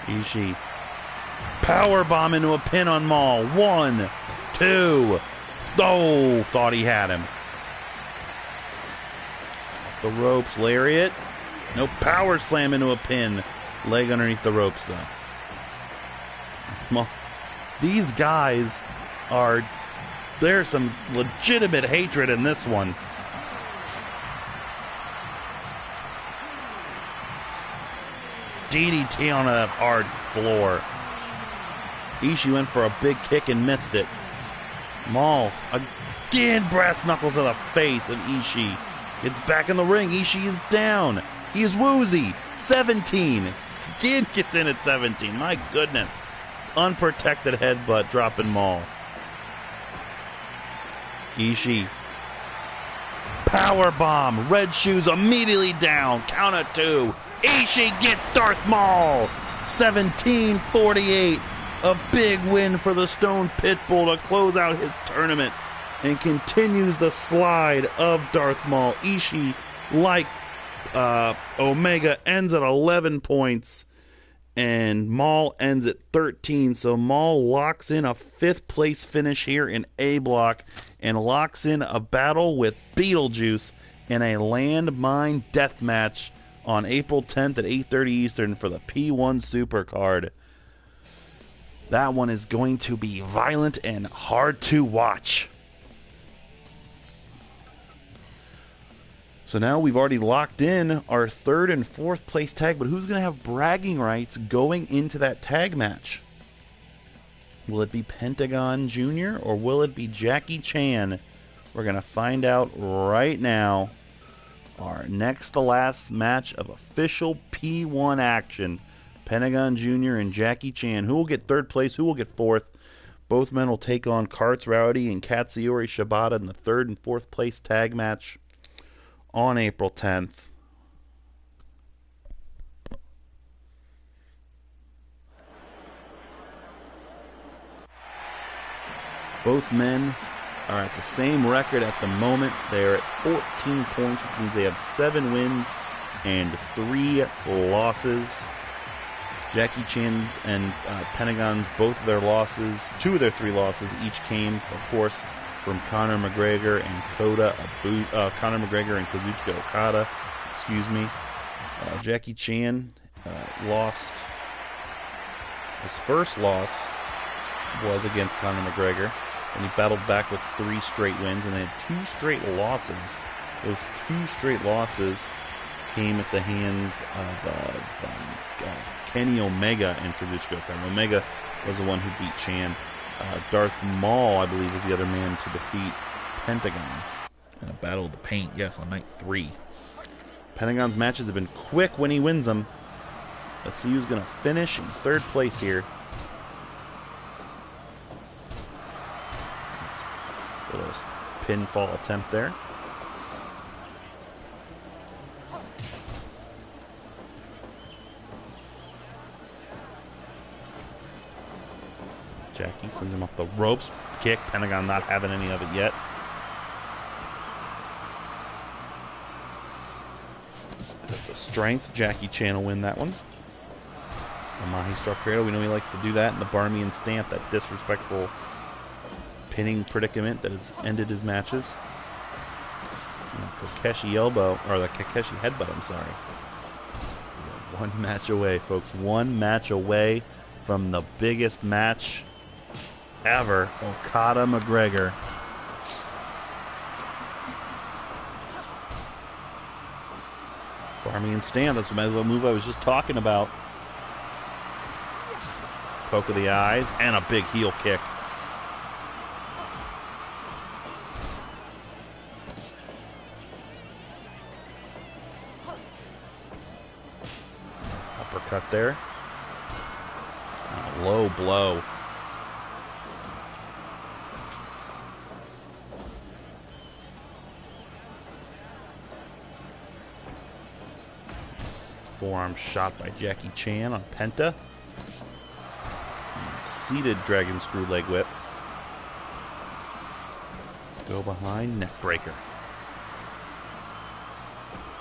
Ishii. Powerbomb into a pin on Maul. 1, 2. Oh, thought he had him. Off the ropes, lariat. No, power slam into a pin. Leg underneath the ropes, though. Well, these guys are... There's some legitimate hatred in this one. DDT on a hard floor. Ishii went for a big kick and missed it. Maul, again, brass knuckles to the face of Ishii. Gets back in the ring. Ishii is down. He is woozy. 17. Again gets in at 17. My goodness. Unprotected headbutt dropping Maul. Ishii. Power bomb. Red shoes immediately down. Count of 2. Ishii gets Darth Maul. 17-48. A big win for the Stone Pitbull to close out his tournament and continues the slide of Darth Maul. Ishii, like Omega, ends at 11 points and Maul ends at 13. So Maul locks in a 5th place finish here in A block and locks in a battle with Beetlejuice in a landmine death match on April 10th at 8:30 Eastern for the P1 Supercard. That one is going to be violent and hard to watch. So now we've already locked in our 3rd and 4th place tag, but who's going to have bragging rights going into that tag match? Will it be Pentagon Jr. or will it be Jackie Chan? We're going to find out right now. Our next to last match of official P1 action. Pentagon Jr. and Jackie Chan. Who will get 3rd place? Who will get 4th? Both men will take on Karts Rowdy and Katsuyori Shibata in the 3rd and 4th place tag match on April 10th. Both men are at the same record at the moment. They are at 14 points, which means they have 7 wins and 3 losses. Jackie Chan's and Pentagon's, both of their losses, 2 of their 3 losses, each came, of course, from Conor McGregor and Conor McGregor and Kazuchika Okada. Excuse me. Jackie Chan lost. His first loss was against Conor McGregor. And he battled back with 3 straight wins, and they had 2 straight losses. Those 2 straight losses came at the hands of Kenny Omega and Kazuchika Okada. Omega was the one who beat Chan. Darth Maul, I believe, was the other man to defeat Pentagon in a battle of the paint, yes, on night 3. Pentagon's matches have been quick when he wins them. Let's see who's going to finish in 3rd place here. Little pinfall attempt there. Jackie sends him off the ropes. Kick. Pentagon not having any of it yet. Just a strength. Jackie Chan will win that one. A Mahi Star Cradle. We know he likes to do that. And the Barmian Stamp, that disrespectful pinning predicament that has ended his matches. And the Kokeshi elbow, or the Kokeshi headbutt, I'm sorry. One match away, folks. One match away from the biggest match ever. Okada-McGregor. Barmian Stamp, that's the move I was just talking about. Poke of the eyes, and a big heel kick. Nice uppercut there. And a low blow. Forearm shot by Jackie Chan on Penta. Seated dragon screw leg whip. Go behind, neck breaker.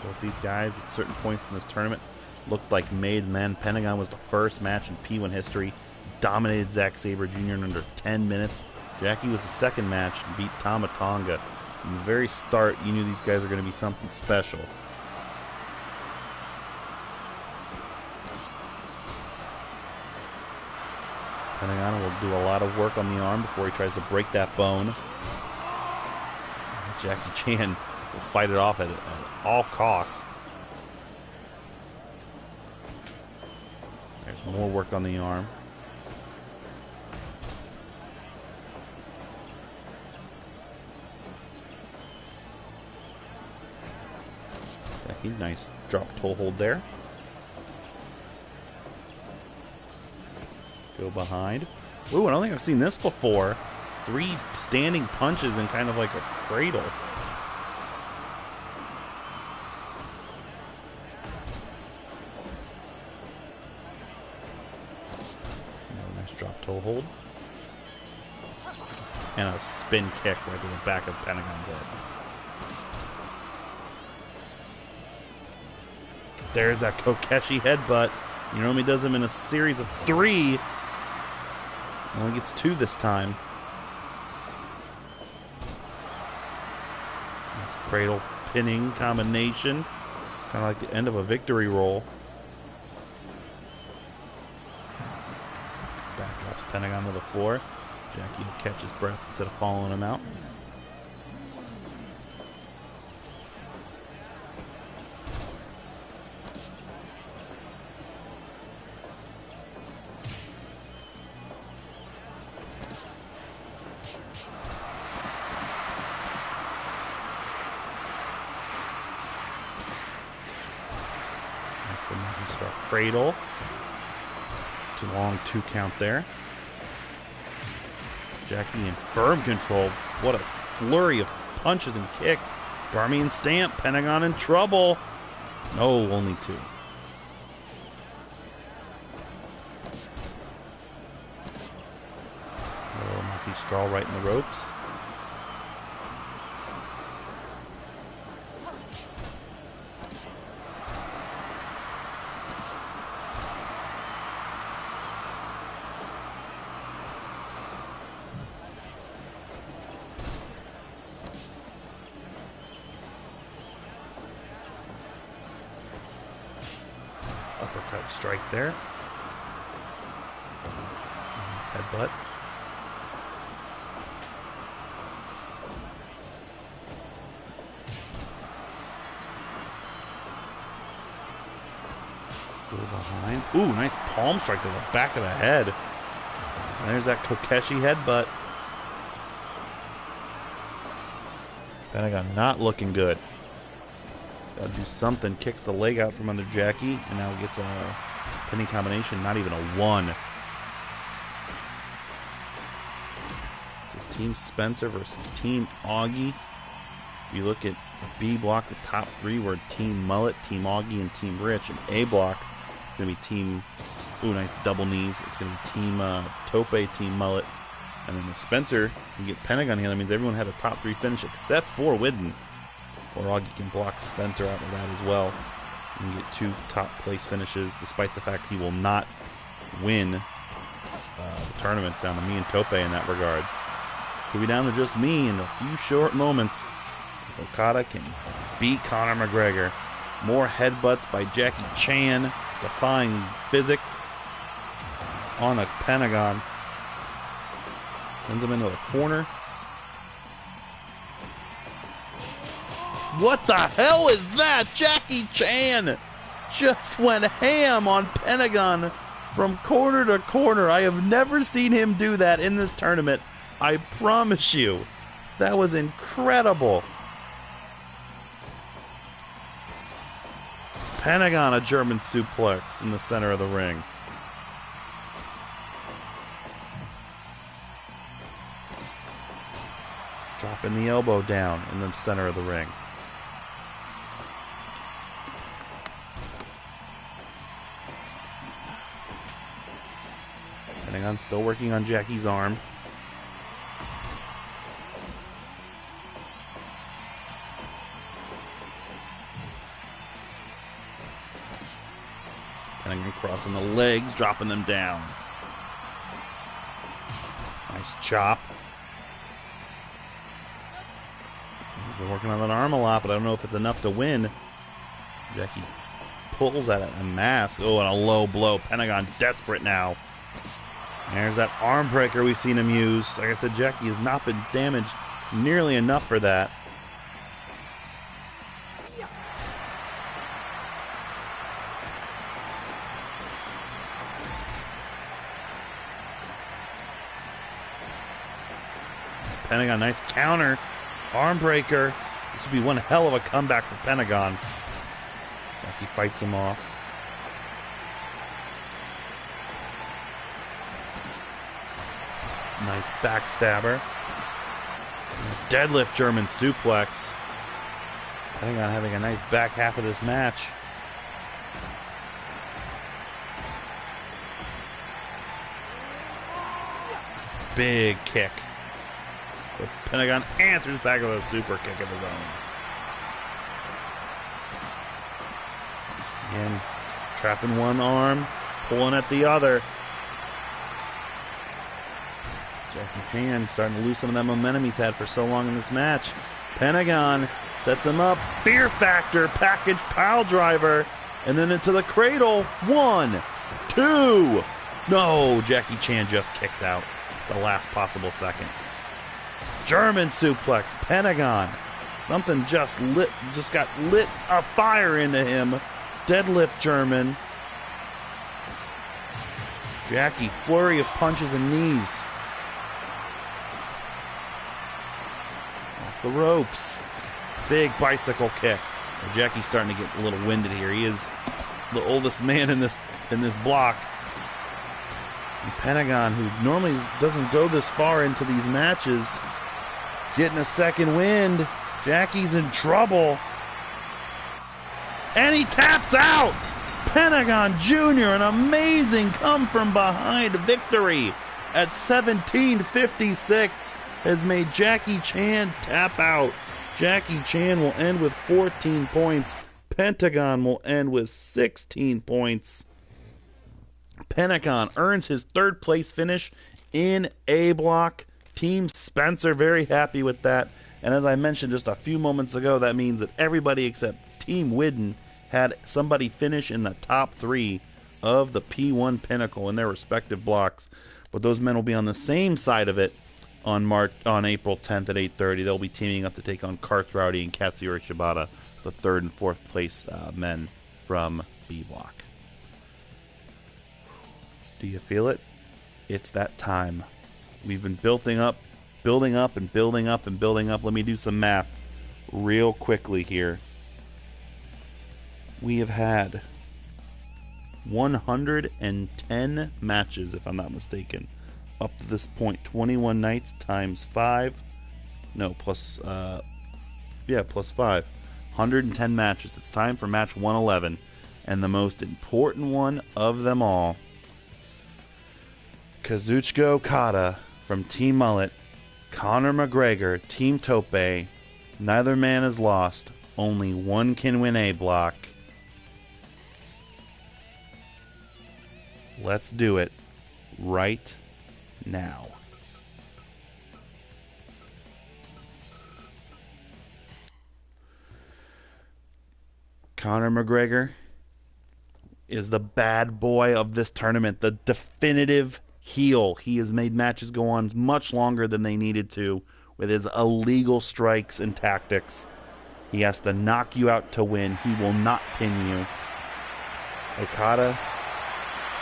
Both these guys at certain points in this tournament looked like made men. Pentagon was the first match in P1 history. Dominated Zack Sabre Jr. in under 10 minutes. Jackie was the second match and beat Tama Tonga. From the very start, you knew these guys were going to be something special. Pentagon will do a lot of work on the arm before he tries to break that bone. Jackie Chan will fight it off at all costs. There's more work on the arm. Jackie, nice drop toe hold there. Go behind. Ooh, I don't think I've seen this before. 3 standing punches in kind of like a cradle. Nice drop toe hold. And a spin kick right to the back of Pentagon's head. There's that Kokeshi headbutt. You know, he does them in a series of 3. Only gets 2 this time. Nice cradle pinning combination. Kind of like the end of a victory roll. Back drops Pentagon to the floor. Jackie will catch his breath instead of following him out. Start cradle. Too long 2 count there. Jackie in firm control. What a flurry of punches and kicks. Barmian Stamp. Pentagon in trouble. No, only 2. Little monkey straw right in the ropes. Uppercut strike there. Nice headbutt. Behind. Ooh, nice palm strike to the back of the head. And there's that Kokeshi headbutt. Pentagon not looking good. Gotta do something. Kicks the leg out from under Jackie, and now gets a pinning combination. Not even a 1. This is Team Spencer versus Team Augie. If you look at B block, the top 3 were Team Mullet, Team Augie, and Team Rich. And A block, it's going to be Team... Ooh, nice double knees. It's going to be Team Tope, Team Mullet. And then if Spencer can get Pentagon here, that means everyone had a top 3 finish except for Widden. Or Augie can block Spencer out with that as well. And you get 2 top place finishes, despite the fact he will not win the tournament. It's down to me and Tope in that regard. Could be down to just me in a few short moments. If Okada can beat Conor McGregor. More headbutts by Jackie Chan, defying physics on a Pentagon. Sends him into the corner. What the hell is that? Jackie Chan just went ham on Pentagon from corner to corner. I have never seen him do that in this tournament. I promise you. That was incredible. Pentagon, a German suplex in the center of the ring. Dropping the elbow down in the center of the ring. Pentagon still working on Jackie's arm. Pentagon crossing the legs, dropping them down. Nice chop. Been working on that arm a lot, but I don't know if it's enough to win. Jackie pulls at a mask. Oh, and a low blow. Pentagon desperate now. There's that arm breaker we've seen him use. Like I said, Jackie has not been damaged nearly enough for that. Pentagon, nice counter. Arm breaker. This would be one hell of a comeback for Pentagon. Jackie fights him off. Nice backstabber. Deadlift German suplex. Pentagon having a nice back half of this match. Big kick. But Pentagon answers back with a super kick of his own. Again, trapping one arm, pulling at the other. Jackie Chan starting to lose some of that momentum he's had for so long in this match. Pentagon sets him up. Fear Factor package pile driver. And then into the cradle. 1, 2. No, Jackie Chan just kicks out the last possible second. German suplex. Pentagon. Something just got lit a fire into him. Deadlift German. Jackie, flurry of punches and knees. Off the ropes. Big bicycle kick. Jackie's starting to get a little winded here. He is the oldest man in this block. And Pentagon, who normally doesn't go this far into these matches, getting a second wind. Jackie's in trouble. And he taps out. Pentagon Jr., an amazing come from behind victory at 17:56 has made Jackie Chan tap out. Jackie Chan will end with 14 points. Pentagon will end with 16 points. Pentagon earns his third place finish in A block. Team Spencer very happy with that. And as I mentioned just a few moments ago, that means that everybody except Team Widden had somebody finish in the top 3 of the P1 Pinnacle in their respective blocks. But those men will be on the same side of it on April 10th at 8:30. They'll be teaming up to take on Karth Rowdy and Katsuyori Shibata, the 3rd and 4th place men from B block. Do you feel it? It's that time. We've been building up and building up and building up. Let me do some math real quickly here. We have had 110 matches, if I'm not mistaken, up to this point. 21 nights times 5. No, plus 5. 110 matches. It's time for match 111. And the most important one of them all, Kazuchika Okada from Team Mullet, Conor McGregor, Team Tope. Neither man is lost. Only one can win A block. Let's do it right now. Conor McGregor is the bad boy of this tournament, the definitive heel. He has made matches go on much longer than they needed to with his illegal strikes and tactics. He has to knock you out to win. He will not pin you. Okada,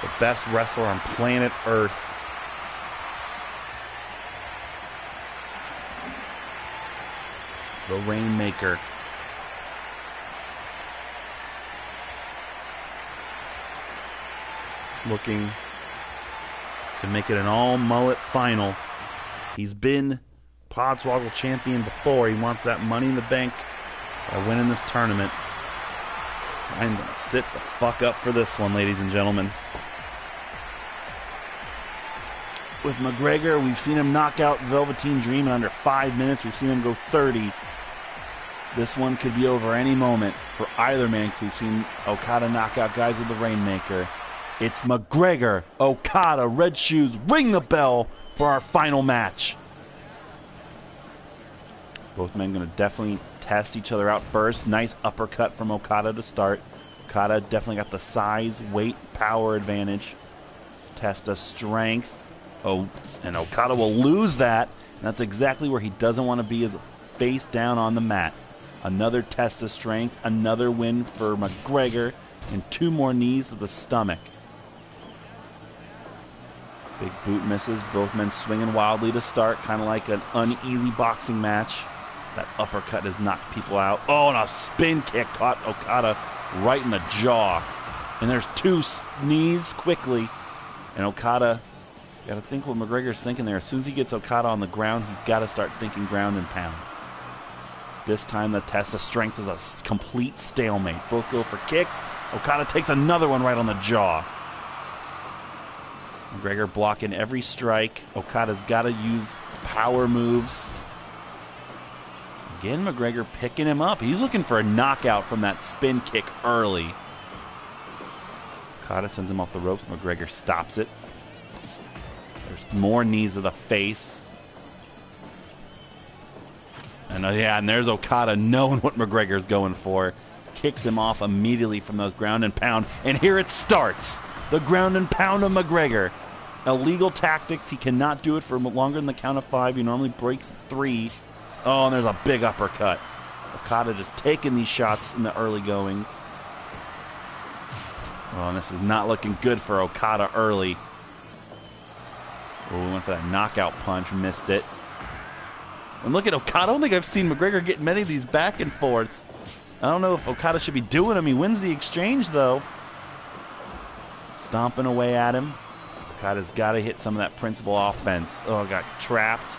the best wrestler on planet Earth. The Rainmaker. Looking to make it an all-mullet final. He's been Podswoggle champion before. He wants that Money in the Bank by winning this tournament. I'm going to sit the fuck up for this one, ladies and gentlemen. With McGregor, we've seen him knock out Velveteen Dream in under 5 minutes. We've seen him go 30. This one could be over any moment for either man, because we've seen Okada knock out guys with the Rainmaker. It's McGregor, Okada, Red Shoes, ring the bell for our final match. Both men going to definitely test each other out first. Nice uppercut from Okada to start. Okada definitely got the size, weight, power advantage. Test of strength. Oh, and Okada will lose that. And that's exactly where he doesn't want to be, is face down on the mat. Another test of strength. Another win for McGregor. And 2 more knees to the stomach. Big boot misses. Both men swinging wildly to start. Kind of like an uneasy boxing match. That uppercut has knocked people out. Oh, and a spin kick caught Okada right in the jaw. And there's 2 knees quickly. And Okada, got to think what McGregor's thinking there. As soon as he gets Okada on the ground, he's got to start thinking ground and pound. This time the test of strength is a complete stalemate. Both go for kicks. Okada takes another one right on the jaw. McGregor blocking every strike. Okada's got to use power moves. Again, McGregor picking him up. He's looking for a knockout from that spin kick early. Okada sends him off the ropes. McGregor stops it. There's more knees to the face. And and there's Okada knowing what McGregor's going for. Kicks him off immediately from those ground and pound. And here it starts. The ground and pound of McGregor. Illegal tactics. He cannot do it for longer than the count of 5. He normally breaks 3. Oh, and there's a big uppercut. Okada just taking these shots in the early goings. Oh, and this is not looking good for Okada early. Oh, we went for that knockout punch. Missed it. And look at Okada. I don't think I've seen McGregor get many of these back and forths. I don't know if Okada should be doing them. He wins the exchange, though. Stomping away at him. Okada's got to hit some of that principal offense. Oh, got trapped.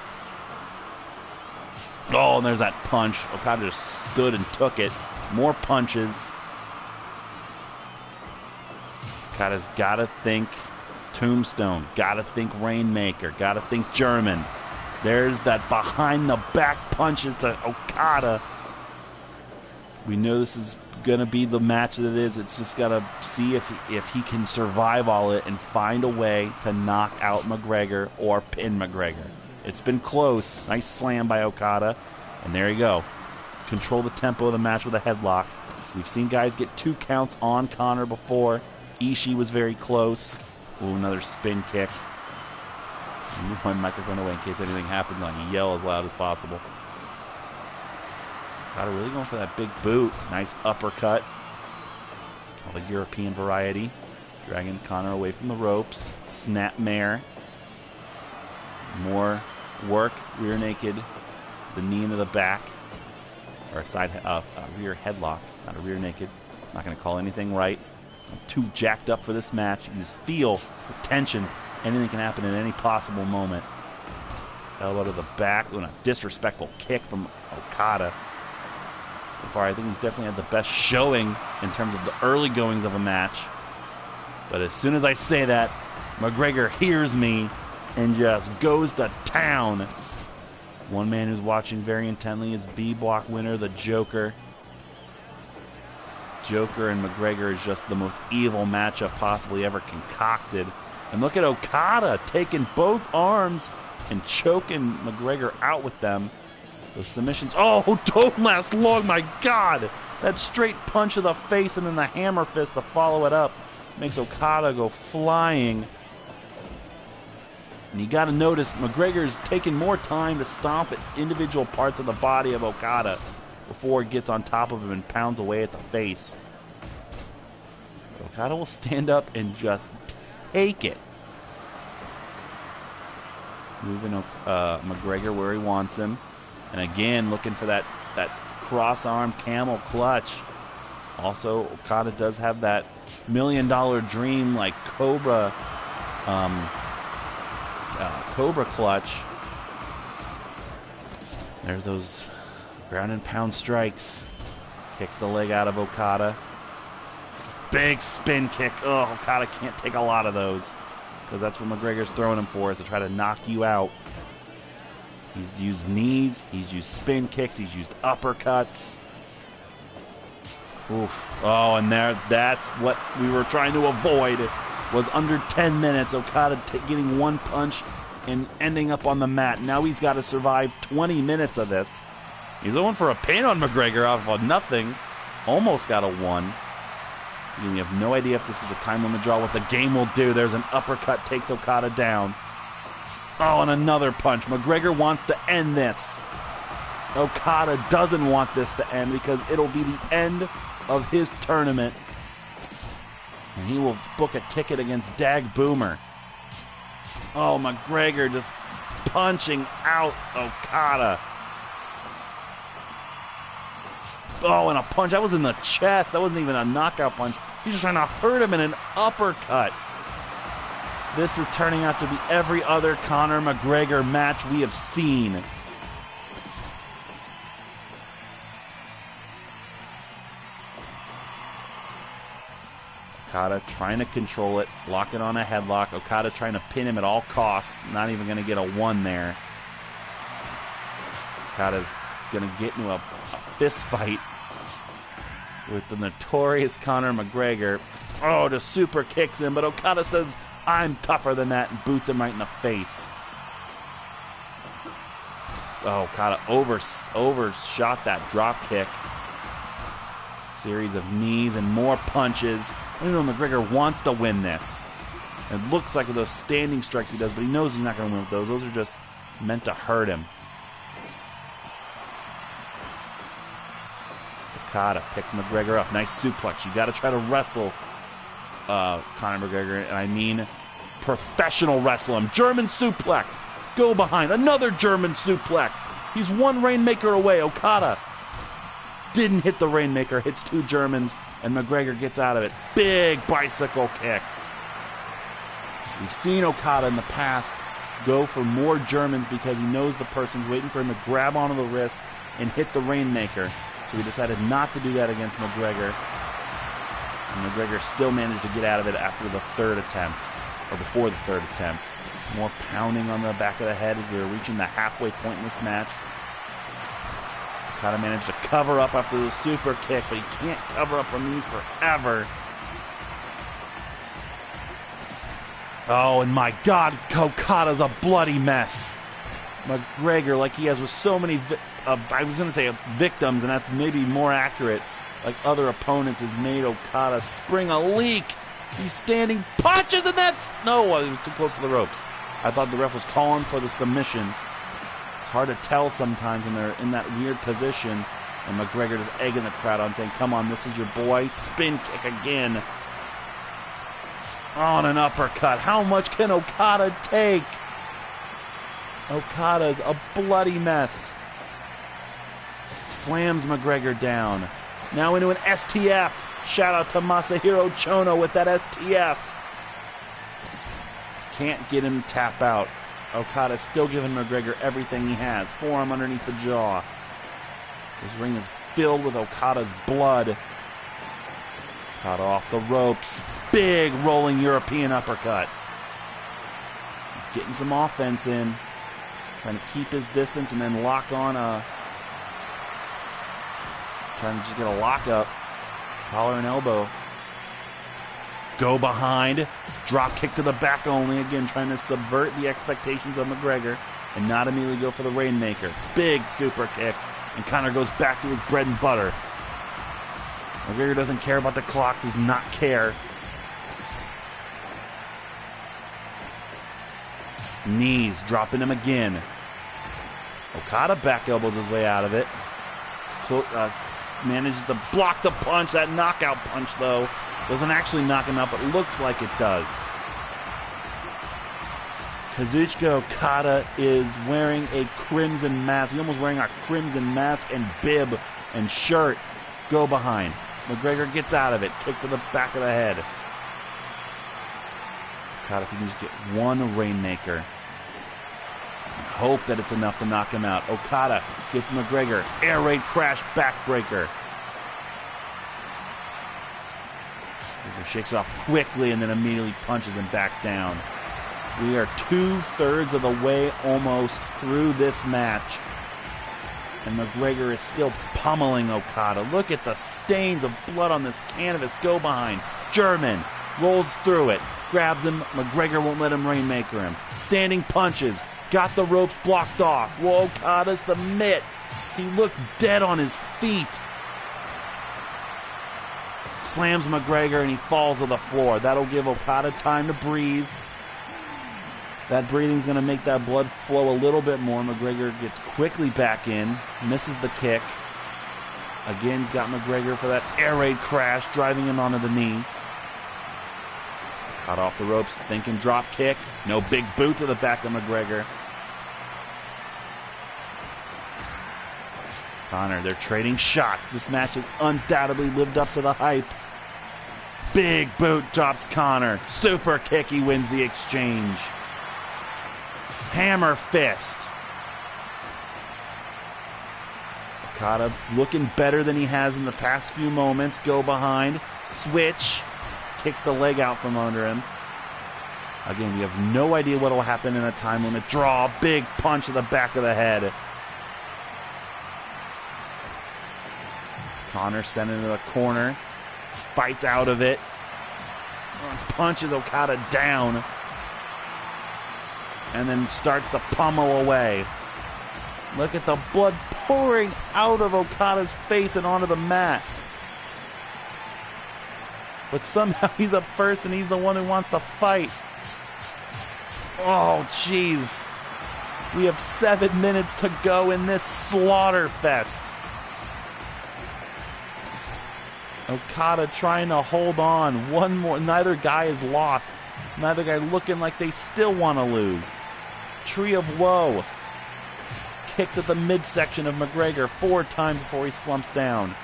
Oh, and there's that punch. Okada just stood and took it. More punches. Okada's got to think Tombstone. Got to think Rainmaker. Got to think German. There's that behind-the-back punches to Okada. We know this is going to be the match that it is. It's just got to see if he can survive all it and find a way to knock out McGregor or pin McGregor. It's been close. Nice slam by Okada. And there you go. Control the tempo of the match with a headlock. We've seen guys get 2 counts on Conor before. Ishii was very close. Ooh, another spin kick. Move my microphone away in case anything happens. I can yell as loud as possible. Okada really going for that big boot. Nice uppercut. All the European variety. Dragging Conor away from the ropes. Snapmare. More work. Rear naked. The knee into the back. Or a rear headlock. Not a rear naked. Not going to call anything right. I'm too jacked up for this match. You can just feel the tension. Anything can happen at any possible moment. Elbow to the back. Ooh, a disrespectful kick from Okada. So far, I think he's definitely had the best showing in terms of the early goings of a match. But as soon as I say that, McGregor hears me and just goes to town. One man who's watching very intently is B-Block winner, the Joker. Joker and McGregor is just the most evil matchup possibly ever concocted. And look at Okada taking both arms and choking McGregor out with them. Those submissions, oh, don't last long, my God! That straight punch to the face and then the hammer fist to follow it up makes Okada go flying. And you got to notice McGregor's taking more time to stomp at individual parts of the body of Okada before it gets on top of him and pounds away at the face. Okada will stand up and just take it. Moving McGregor where he wants him. And again, looking for that cross-arm camel clutch. Also, Okada does have that $1 million dream like Cobra clutch. There's those ground and pound strikes. Kicks the leg out of Okada. Big spin kick. Oh, Okada can't take a lot of those because that's what McGregor's throwing him for, is to try to knock you out. He's used knees, he's used spin kicks, he's used uppercuts. Oof. Oh, and that's what we were trying to avoid. Was under 10 minutes, Okada getting one punch and ending up on the mat. Now he's got to survive 20 minutes of this. He's going for a pin on McGregor off of nothing. Almost got a 1. You have no idea if this is a time limit draw, what the game will do. There's an uppercut, takes Okada down. Oh, and another punch. McGregor wants to end this. Okada doesn't want this to end because it'll be the end of his tournament. And he will book a ticket against Dag Boomer. Oh, McGregor just punching out Okada. Oh, and a punch. That was in the chest. That wasn't even a knockout punch. He's just trying to hurt him in an uppercut. This is turning out to be every other Conor McGregor match we have seen. Okada trying to control it, locking on a headlock. Okada trying to pin him at all costs. Not even going to get a 1 there. Okada's going to get into a fist fight with the notorious Conor McGregor. Oh, just super kicks him, but Okada says, I'm tougher than that, and boots him right in the face. Oh, Okada overshot that drop kick. Series of knees and more punches. I know McGregor wants to win this. It looks like with those standing strikes he does, but he knows he's not going to win with those. Those are just meant to hurt him. Okada picks McGregor up. Nice suplex. You got to try to wrestle Conor McGregor, and I mean professional wrestle him. German suplex. Go behind. Another German suplex. He's one Rainmaker away. Okada didn't hit the Rainmaker. Hits 2 Germans, and McGregor gets out of it. Big bicycle kick. We've seen Okada in the past go for more Germans because he knows the person's waiting for him to grab onto the wrist and hit the Rainmaker. So he decided not to do that against McGregor. And McGregor still managed to get out of it after the 3rd attempt, or before the 3rd attempt. More pounding on the back of the head as we were reaching the halfway point in this match. Okada managed to cover up after the super kick, but he can't cover up from these forever. Oh, and my God, Okada's a bloody mess. McGregor, like he has with so many, I was going to say victims, and that's maybe more accurate, like other opponents, has made Okada spring a leak. He's standing, punches, and that's... No, it was too close to the ropes. I thought the ref was calling for the submission. It's hard to tell sometimes when they're in that weird position. And McGregor just egging the crowd on, saying, come on, this is your boy. Spin kick again. On an uppercut. How much can Okada take? Okada's a bloody mess. Slams McGregor down. Now into an STF. Shout out to Masahiro Chono with that STF. Can't get him to tap out. Okada still giving McGregor everything he has. Forearm underneath the jaw. This ring is filled with Okada's blood. Okada off the ropes. Big rolling European uppercut. He's getting some offense in. Trying to keep his distance and then lock on a... Trying to just get a lockup. Collar and elbow. Go behind. Drop kick to the back only. Again, trying to subvert the expectations of McGregor and not immediately go for the Rainmaker. Big super kick. And Conor goes back to his bread and butter. McGregor doesn't care about the clock. Does not care. Knees dropping him again. Okada back elbows his way out of it. Manages to block the punch. That knockout punch, though, doesn't actually knock him out, but looks like it does. Kazuchika Okada is wearing a crimson mask. He's almost wearing a crimson mask and bib and shirt. Go behind. McGregor gets out of it. Kick to the back of the head. Okada, if he can just get one Rainmaker. Hope that it's enough to knock him out. Okada gets McGregor. Air raid crash backbreaker. McGregor shakes off quickly and then immediately punches him back down. We are 2/3 of the way almost through this match. And McGregor is still pummeling Okada. Look at the stains of blood on this canvas. Go behind. German rolls through it. Grabs him. McGregor won't let him Rainmaker him. Standing punches. Got the ropes blocked off. Will Okada submit? He looks dead on his feet. Slams McGregor and he falls to the floor. That'll give Okada time to breathe. That breathing's going to make that blood flow a little bit more. McGregor gets quickly back in. Misses the kick. Again, he's got McGregor for that air raid crash, driving him onto the knee. Caught off the ropes, thinking drop kick. No, big boot to the back of McGregor. Conor, they're trading shots. This match has undoubtedly lived up to the hype. Big boot drops Conor. Super kick, he wins the exchange. Hammer fist. Okada looking better than he has in the past few moments. Go behind. Switch. Kicks the leg out from under him. Again, you have no idea what will happen in a time limit. Draw. Big punch to the back of the head. Conor sent into the corner. Fights out of it. Punches Okada down. And then starts to pummel away. Look at the blood pouring out of Okada's face and onto the mat. But somehow he's up first and he's the one who wants to fight. Oh, jeez. We have 7 minutes to go in this slaughter fest. Okada trying to hold on. One more. Neither guy is lost. Neither guy looking like they still want to lose. Tree of Woe. Kicks at the midsection of McGregor 4 times before he slumps down.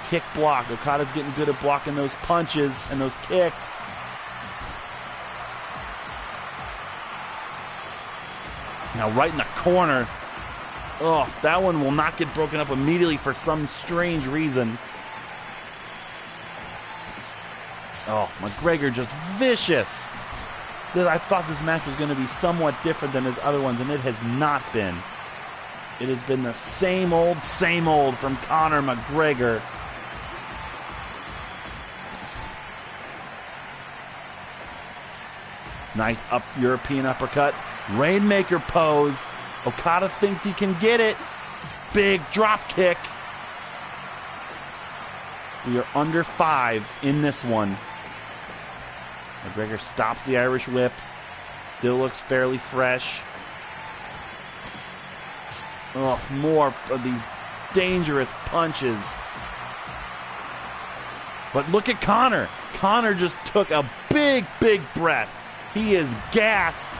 Kick block. Okada's getting good at blocking those punches and those kicks. Now right in the corner. Oh, that one will not get broken up immediately for some strange reason. Oh, McGregor just vicious. I thought this match was going to be somewhat different than his other ones, and it has not been. It has been the same old from Conor McGregor. Nice up European uppercut. Rainmaker pose. Okada thinks he can get it. Big drop kick. We are under 5 in this one. McGregor stops the Irish whip. Still looks fairly fresh. Oh, more of these dangerous punches. But look at Conor. Connor just took a big, big breath. He is gassed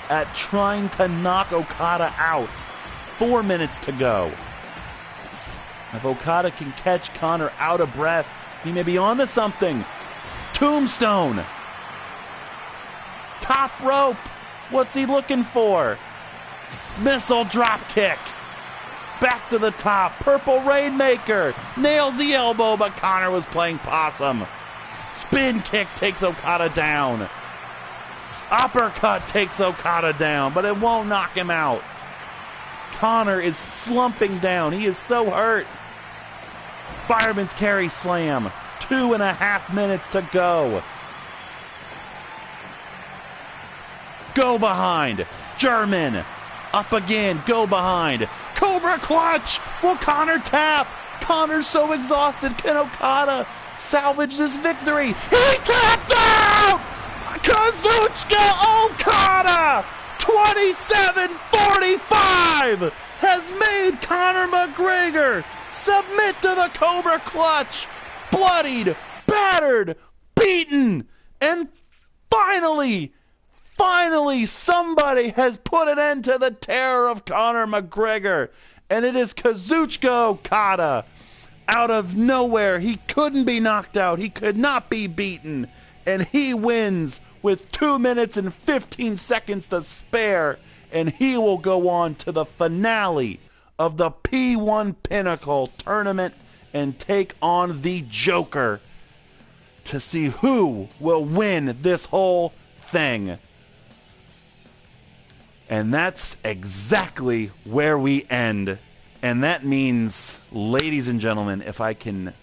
at trying to knock Okada out. 4 minutes to go. If Okada can catch Connor out of breath, he may be onto something. Tombstone. Top rope. What's he looking for? Missile drop kick. Back to the top. Purple Rainmaker. Nails the elbow, but Connor was playing possum. Spin kick takes Okada down. Uppercut takes Okada down, but it won't knock him out. Connor is slumping down. He is so hurt. Fireman's carry slam. 2.5 minutes to go. Go behind. German. Up again. Go behind. Cobra clutch. Will Connor tap? Connor's so exhausted. Can Okada salvage this victory? He tapped out! Kazuchika Okada! 27-45 has made Conor McGregor submit to the Cobra clutch. Bloodied, battered, beaten, and finally somebody has put an end to the terror of Conor McGregor. And it is Kazuchika Okada. Out of nowhere, he couldn't be knocked out. He could not be beaten. And he wins with 2 minutes and 15 seconds to spare. And he will go on to the finale of the P1 Pinnacle tournament and take on the Joker to see who will win this whole thing. And that's exactly where we end. And that means, ladies and gentlemen, if I can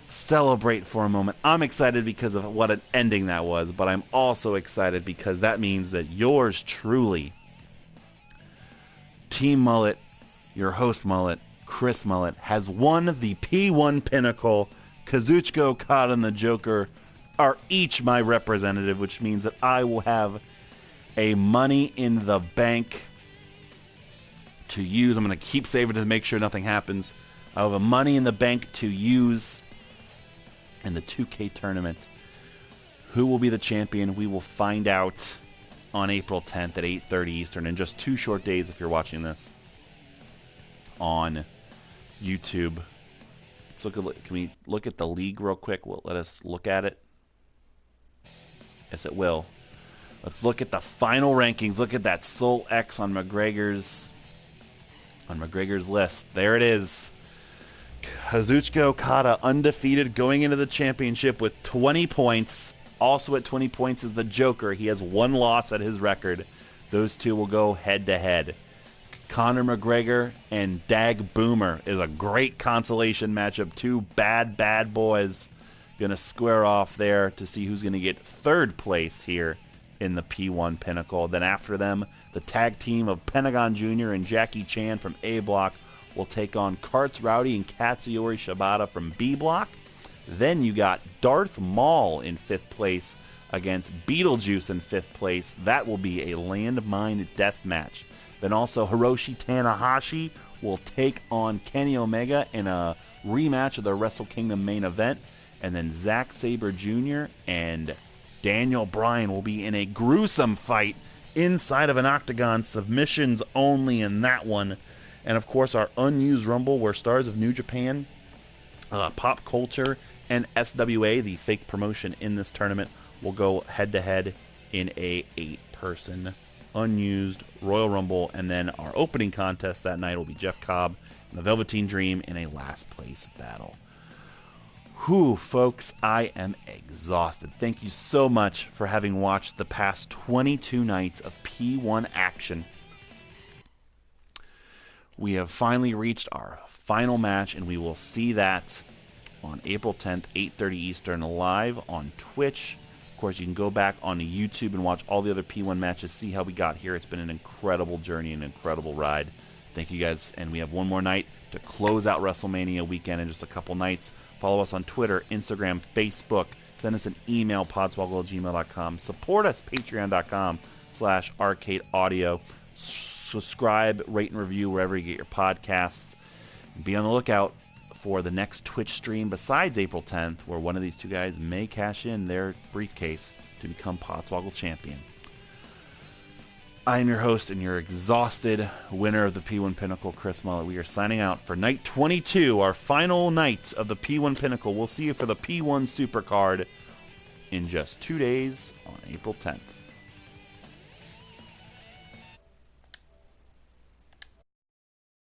celebrate for a moment, I'm excited because of what an ending that was, but I'm also excited because that means that yours truly, Team Mullet, your host Mullet, Chris Mullet, has won the P1 Pinnacle. Kazuchika Okada and the Joker are each my representative, which means that I will have a Money in the Bank to use. I'm going to keep saving to make sure nothing happens. I have a Money in the Bank to use in the 2K tournament. Who will be the champion? We will find out on April 10th at 8:30 Eastern, in just 2 short days if you're watching this on YouTube. Can we look at the league real quick? Let us look at it. Yes, it will. Let's look at the final rankings. Look at that Soul X on McGregor's list. There it is. Kazuchika Okada undefeated going into the championship with 20 points. Also at 20 points is the Joker. He has 1 loss at his record. Those two will go head-to-head. Conor McGregor and Dag Boomer is a great consolation matchup. 2 bad boys going to square off there to see who's going to get 3rd place here in the P1 Pinnacle. Then after them, the tag team of Pentagon Jr. and Jackie Chan from A Block will take on Karts Rowdy and Katsuyori Shibata from B Block. Then you got Darth Maul in 5th place against Beetlejuice in 5th place. That will be a landmine death match. Then also Hiroshi Tanahashi will take on Kenny Omega in a rematch of the Wrestle Kingdom main event. And then Zack Sabre Jr. and Daniel Bryan will be in a gruesome fight inside of an octagon, submissions only in that one. And of course our unused Rumble, where stars of New Japan, Pop Culture, and SWA, the fake promotion in this tournament, will go head-to-head in a 8-person unused Royal Rumble. And then our opening contest that night will be Jeff Cobb and the Velveteen Dream in a last place battle. Whew, folks, I am exhausted. Thank you so much for having watched the past 22 nights of P1 action. We have finally reached our final match, and we will see that on April 10th, 8:30 Eastern, live on Twitch. Of course, you can go back on YouTube and watch all the other P1 matches, see how we got here. It's been an incredible journey, an incredible ride. Thank you guys, and we have one more night to close out WrestleMania weekend in just a couple nights. Follow us on Twitter, Instagram, Facebook. Send us an email, podswoggle@gmail.com. Support us, patreon.com/arcadeaudio. Subscribe, rate, and review wherever you get your podcasts. Be on the lookout for the next Twitch stream besides April 10th, where one of these two guys may cash in their briefcase to become Podswoggle champion. I am your host and your exhausted winner of the P1 Pinnacle, Chris Mullet. We are signing out for night 22, our final night of the P1 Pinnacle. We'll see you for the P1 Supercard in just 2 days on April 10th.